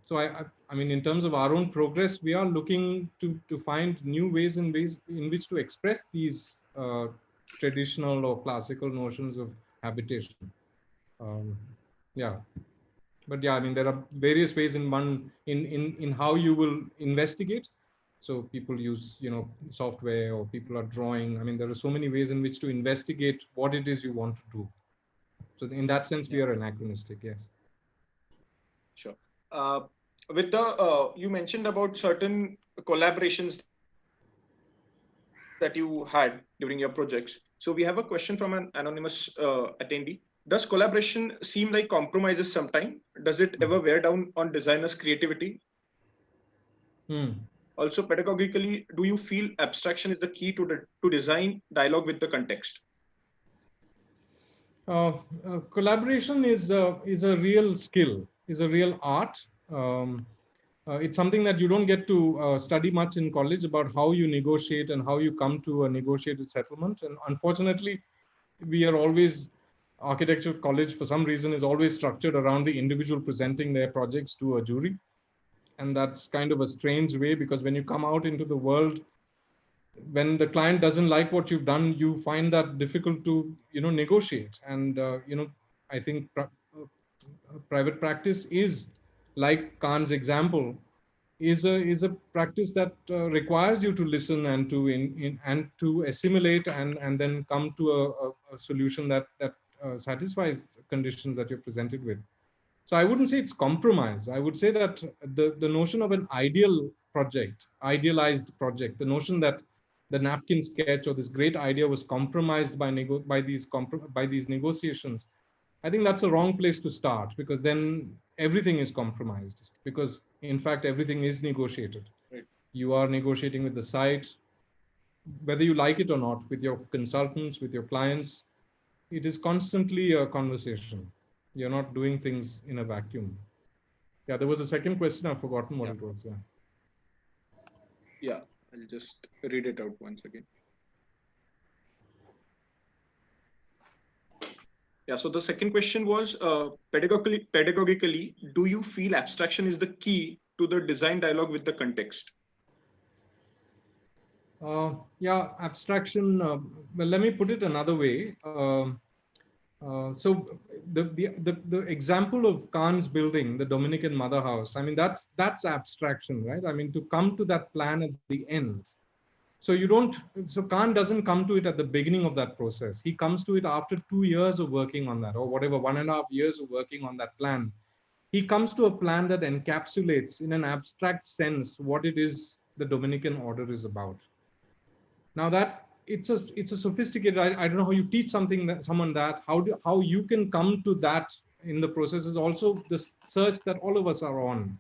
So I mean, in terms of our own progress, we are looking to find new ways in which to express these traditional or classical notions of habitation. Um, yeah, but yeah, I mean, there are various ways in how you will investigate. So people use software, or people are drawing. I mean, there are so many ways in which to investigate what it is you want to do. So in that sense, we are anachronistic. Yes. Sure. With the you mentioned about certain collaborations that you had during your projects. So we have a question from an anonymous attendee. Does collaboration seem like compromises sometime? Does it ever wear down on designers' creativity? Also, pedagogically, do you feel abstraction is the key to design dialogue with the context? Collaboration is a real skill, is a real art. Um, it's something that you don't get to study much in college, about how you negotiate and how you come to a negotiated settlement. And unfortunately, we are always, architecture college for some reason is always structured around the individual presenting their projects to a jury. And that's kind of a strange way, because when you come out into the world, when the client doesn't like what you've done, you find that difficult to negotiate. And I think private practice is, like Khan's example, is a practice that requires you to listen and and to assimilate and then come to a solution that satisfies the conditions that you're presented with. So I wouldn't say it's compromise. I would say that the notion of an ideal project, idealized project, the notion that the napkin sketch or this great idea was compromised by these negotiations, I think that's a wrong place to start, because then everything is compromised, because in fact everything is negotiated. Right. You are negotiating with the site, whether you like it or not, with your consultants, with your clients. It is constantly a conversation. You're not doing things in a vacuum. Yeah, there was a second question. I've forgotten what it was. Yeah, I'll just read it out once again. Yeah, so the second question was, pedagogically, do you feel abstraction is the key to the design dialogue with the context? Yeah, abstraction. Well, let me put it another way. So the example of Khan's building, the Dominican Mother House, I mean, that's abstraction, right? I mean, to come to that plan at the end. So so Khan doesn't come to it at the beginning of that process. He comes to it after 2 years of working on that, or whatever, 1.5 years of working on that plan. He comes to a plan that encapsulates in an abstract sense what it is the Dominican order is about. Now that it's a sophisticated, I don't know how you teach someone that, how you can come to that in the process is also the search that all of us are on,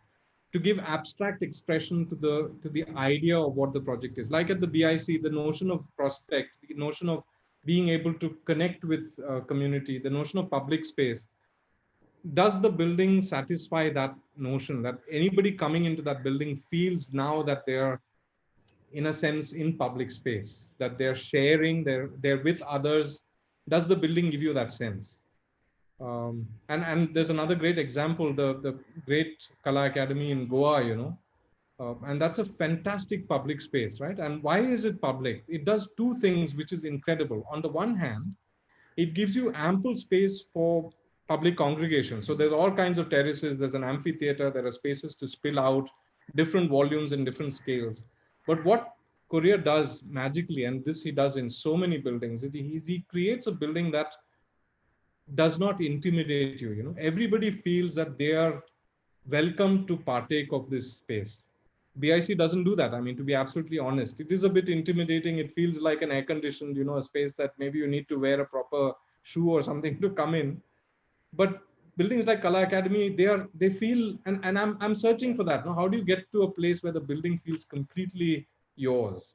to give abstract expression to the idea of what the project is. Like at the BIC, the notion of prospect, the notion of being able to connect with community, the notion of public space. Does the building satisfy that notion, that anybody coming into that building feels now that they're in a sense in public space, that they're sharing, they're with others? Does the building give you that sense? And there's another great example, the great Kala Academy in Goa, and that's a fantastic public space, right? And why is it public? It does two things which is incredible. On the one hand, it gives you ample space for public congregation. So there's all kinds of terraces, there's an amphitheater, there are spaces to spill out, different volumes and different scales. But what Korea does magically, and this he does in so many buildings, he creates a building that does not intimidate you. Everybody feels that they are welcome to partake of this space. BIC doesn't do that. I mean, to be absolutely honest, it is a bit intimidating. It feels like an air-conditioned, a space that maybe you need to wear a proper shoe or something to come in. But buildings like Kala Academy, they feel, and I'm searching for that. How do you get to a place where the building feels completely yours?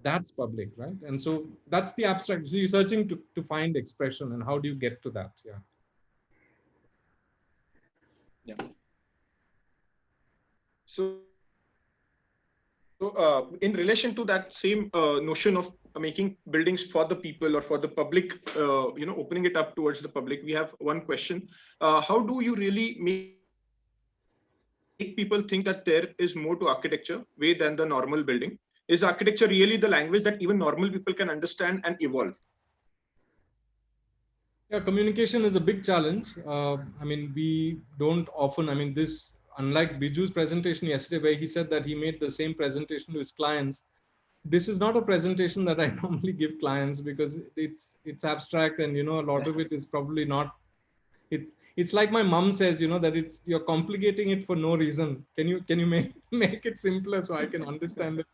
That's public, right? And so that's the abstract. So you're searching to find expression, and how do you get to that? Yeah. So in relation to that same notion of making buildings for the people or for the public, opening it up towards the public, we have one question. How do you really make people think that there is more to architecture way than the normal building? Is architecture really the language that even normal people can understand and evolve? Yeah, communication is a big challenge. I mean, we don't often, unlike Biju's presentation yesterday, where he said that he made the same presentation to his clients, this is not a presentation that I normally give clients, because it's abstract, and a lot of it is probably not. It's like my mom says, that you're complicating it for no reason. Can you make it simpler so I can understand it?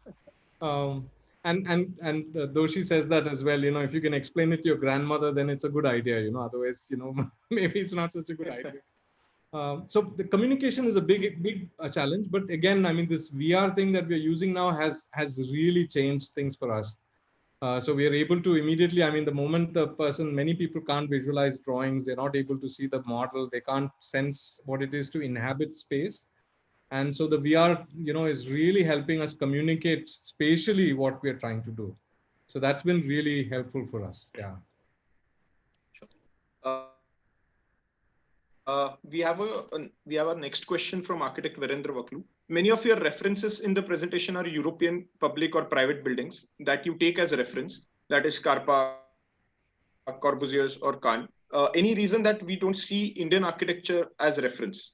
And though she says that as well, if you can explain it to your grandmother, then it's a good idea. Otherwise, maybe it's not such a good idea. So the communication is a big challenge. But again, this VR thing that we're using now has really changed things for us. So we are able to immediately, the moment many people can't visualize drawings, they're not able to see the model, they can't sense what it is to inhabit space. And so the VR, is really helping us communicate spatially what we're trying to do. So that's been really helpful for us. Yeah. We have a next question from architect Virendra Vaklu. Many of your references in the presentation are European public or private buildings that you take as a reference, that is Scarpa, Corbusier's, or Khan. Any reason that we don't see Indian architecture as reference?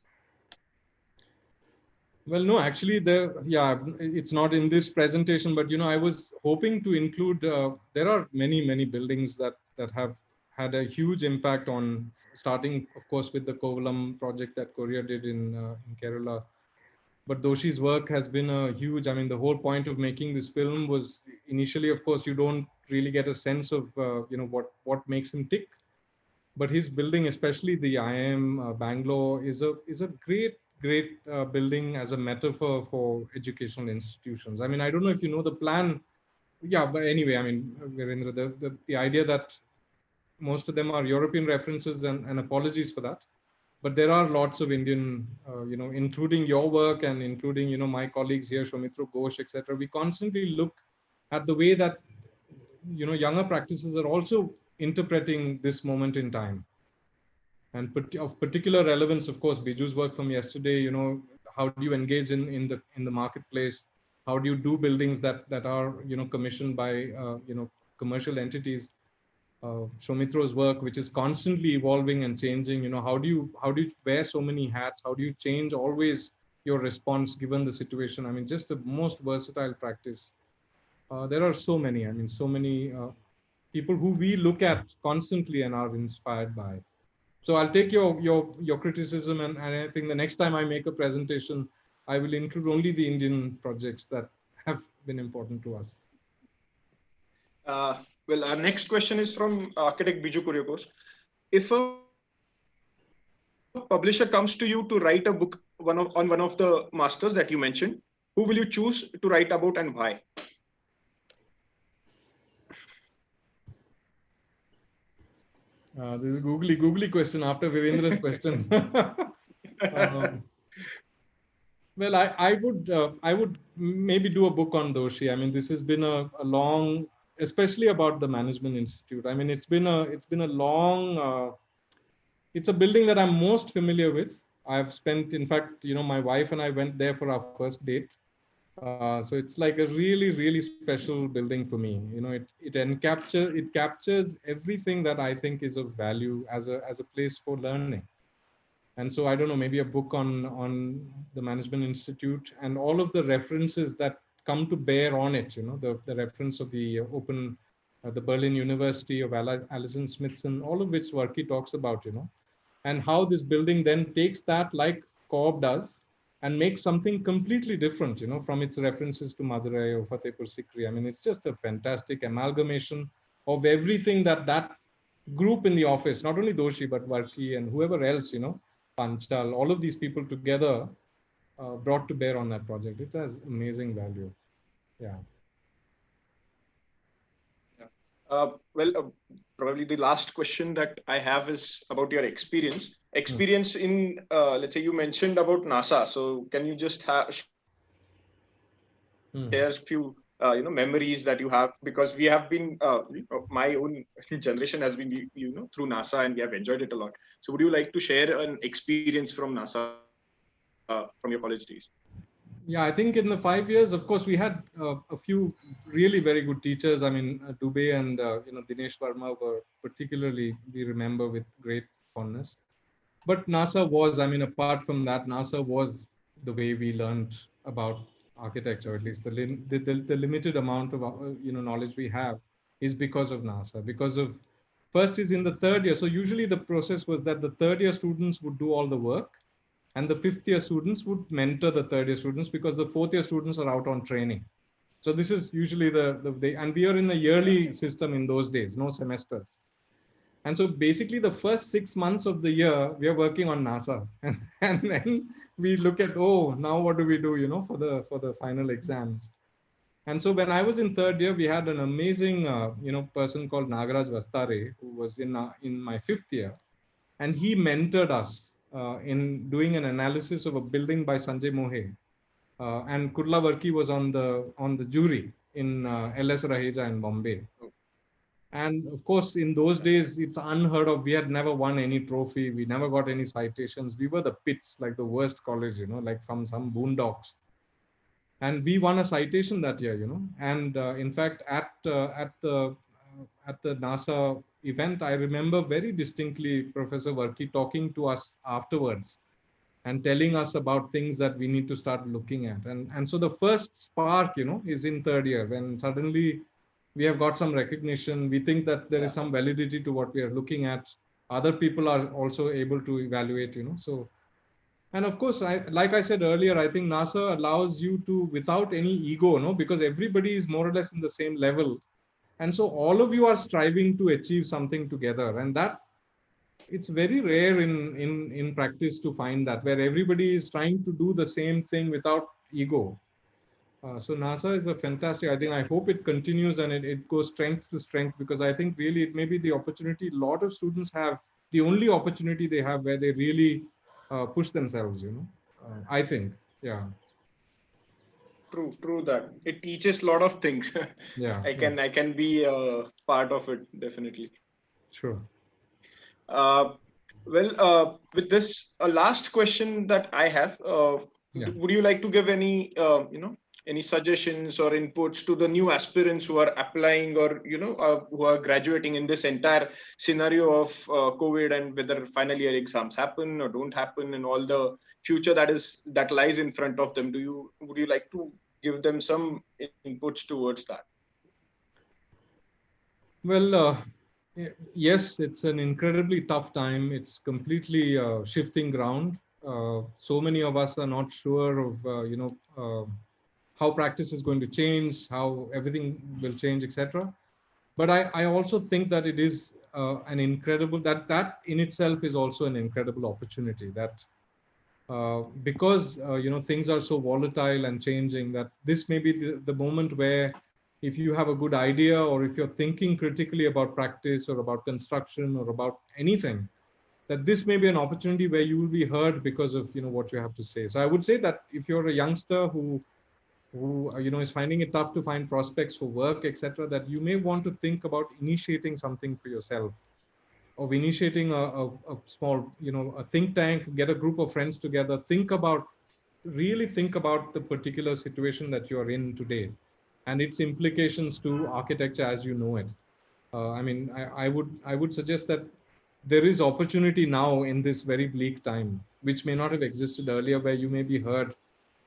Well, no, actually, it's not in this presentation, but I was hoping to include. There are many buildings that have had a huge impact on starting, of course, with the Kovalam project that Korea did in Kerala. But Doshi's work has been a huge, I mean, the whole point of making this film was initially, of course, you don't really get a sense of, what makes him tick. But his building, especially the IIM Bangalore, is a great building as a metaphor for educational institutions. I mean, I don't know if you know the plan. Yeah, but anyway, I mean, Virendra, the idea that most of them are European references, and apologies for that. But there are lots of Indian, including your work and including, my colleagues here, Shomitra Ghosh, etc. We constantly look at the way that, younger practices are also interpreting this moment in time. And of particular relevance, of course, Biju's work from yesterday, how do you engage in the marketplace? How do you do buildings that are, commissioned by, commercial entities? Shoumitra's work, which is constantly evolving and changing. How do you wear so many hats? How do you change always your response given the situation? I mean, just the most versatile practice. There are so many. I mean, so many people who we look at constantly and are inspired by. So I'll take your criticism, and I think the next time I make a presentation, I will include only the Indian projects that have been important to us. Well, our next question is from architect Biju Kuryakos. If a publisher comes to you to write a book on one of the masters that you mentioned, who will you choose to write about and why? This is a googly question after Virendra's question. Well, I would maybe do a book on Doshi. I mean, this has been a long, especially about the Management Institute. I mean, it's been a long. It's a building that I'm most familiar with. I've spent, in fact, my wife and I went there for our first date. So it's like a really, really special building for me. It captures everything that I think is of value as a place for learning. And so I don't know, maybe a book on the Management Institute and all of the references that come to bear on it. The reference of the the Berlin University of Alison Smithson, all of which Varki talks about. And how this building then takes that, like Cobb does, and makes something completely different, from its references to Madurai or Fatehpur Sikri. I mean, it's just a fantastic amalgamation of everything that group in the office, not only Doshi, but Varki and whoever else, Panchal, all of these people together brought to bear on that project. It has amazing value. Yeah. Probably the last question that I have is about your experience. Experience in, let's say you mentioned about NASA. So can you just share a few, memories that you have? Because we have been, my own generation has been, through NASA, and we have enjoyed it a lot. So would you like to share an experience from NASA from your college days? Yeah, I think in the 5 years, of course, we had a few really very good teachers. I mean, Dubey and Dinesh Verma were particularly, we remember with great fondness. But NASA was, I mean, apart from that, NASA was the way we learned about architecture. At least the limited amount of knowledge we have is because of NASA. Because of, first is in the third year. So usually the process was that the third year students would do all the work, and the fifth year students would mentor the third year students, because the fourth year students are out on training. So this is usually and we are in the yearly system in those days, no semesters. And so basically the first 6 months of the year, we are working on NASA. And then we look at, now what do we do, for the final exams. And so when I was in third year, we had an amazing, person called Nagaraj Vastare, who was in my fifth year. And he mentored us in doing an analysis of a building by Sanjay Mohe. And Kurla Varki was on the jury in LS Raheja in Bombay. And of course, in those days, it's unheard of. We had never won any trophy. We never got any citations. We were the pits, like the worst college, like from some boondocks. And we won a citation that year, And in fact, at the NASA event, I remember very distinctly Professor Varki talking to us afterwards and telling us about things that we need to start looking at. And so the first spark, is in third year, when suddenly we have got some recognition. We think that there is some validity to what we are looking at. Other people are also able to evaluate, so. And of course, like I said earlier, I think NASA allows you to, without any ego, because everybody is more or less in the same level. And so all of you are striving to achieve something together. And that, it's very rare in practice to find that, where everybody is trying to do the same thing without ego. So NASA is a fantastic, I think, I hope it continues and it goes strength to strength, because I think really it may be the opportunity a lot of students have, the only opportunity they have where they really push themselves, I think, yeah. True that. It teaches a lot of things. Yeah. I can be a part of it, definitely. Sure. With this, a last question that I have, would you like to give any, any suggestions or inputs to the new aspirants who are applying or, who are graduating in this entire scenario of COVID, and whether final year exams happen or don't happen, and all the future that lies in front of them? Would you like to give them some inputs towards that? Well, yes, it's an incredibly tough time. It's completely shifting ground. So many of us are not sure of, how practice is going to change, how everything will change, etc. But I also think that it is an incredible, that in itself is also an incredible opportunity, that because things are so volatile and changing, that this may be the moment where, if you have a good idea, or if you're thinking critically about practice or about construction or about anything, that this may be an opportunity where you will be heard because of what you have to say. So I would say that if you're a youngster who is finding it tough to find prospects for work, etc., that you may want to think about initiating something for yourself, of initiating a small, a think tank, get a group of friends together, really think about the particular situation that you're in today and its implications to architecture as you know it. I would suggest that there is opportunity now in this very bleak time, which may not have existed earlier, where you may be heard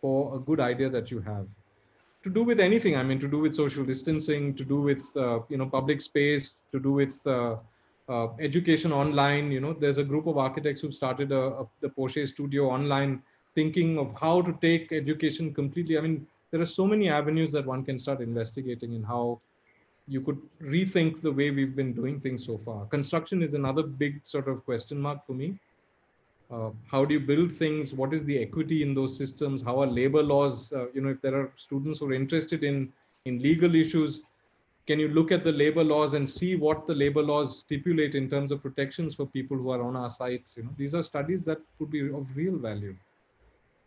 for a good idea that you have. To do with anything, to do with social distancing, to do with public space, to do with education online. There's a group of architects who've started the Porsche studio online, thinking of how to take education completely. There are so many avenues that one can start investigating in how you could rethink the way we've been doing things so far. Construction is another big sort of question mark for me. How do you build things? What is the equity in those systems? How are labor laws? If there are students who are interested in legal issues, can you look at the labor laws and see what the labor laws stipulate in terms of protections for people who are on our sites? These are studies that could be of real value.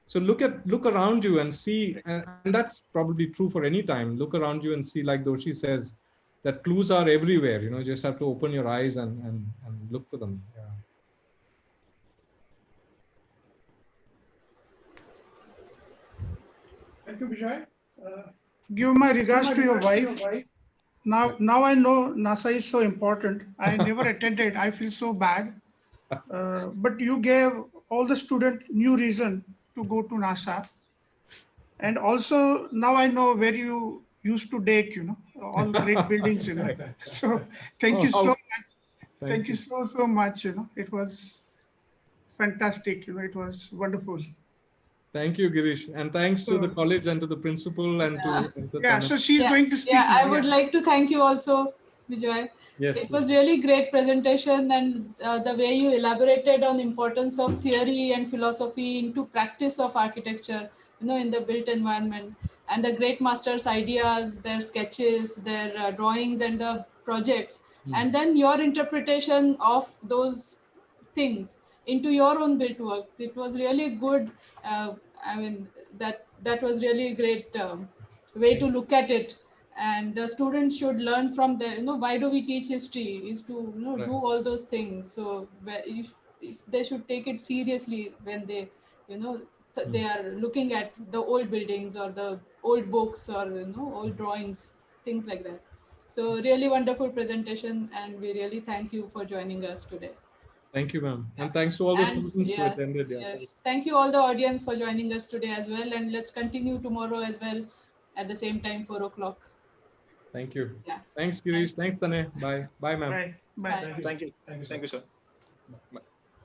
So look around you and see, and that's probably true for any time. Look around you and see, like Doshi says, that clues are everywhere. You just have to open your eyes and look for them. Yeah. Thank you, Vijay. Give my regards to your wife. Now I know NASA is so important. I never attended. I feel so bad. But you gave all the students new reason to go to NASA. And also now I know where you used to date, all great buildings, So thank you so much. Thank you so much. It was fantastic. It was wonderful. Thank you, Girish. And thanks to the college and to the principal and to so she's going to speak. I would like to thank you also, Vijay. Yes, it was really great presentation, and the way you elaborated on importance of theory and philosophy into practice of architecture, in the built environment, and the great masters' ideas, their sketches, their drawings and the projects, and then your interpretation of those things into your own built work. It was really good. That was really a great way to look at it. And the students should learn from there. Why do we teach history? Is to do all those things. So if they should take it seriously when they they are looking at the old buildings or the old books or old drawings, things like that. So really wonderful presentation, and we really thank you for joining us today. Thank you, ma'am. And thanks to all the students who attended. Yes. Thank you all the audience for joining us today as well. And let's continue tomorrow as well at the same time, 4 o'clock. Thank you. Yeah. Thanks, Girish. Thanks, Tane. Bye. Bye, ma'am. Bye. Bye. Bye. Thank you. Thank you, sir. Thank you, sir. Bye.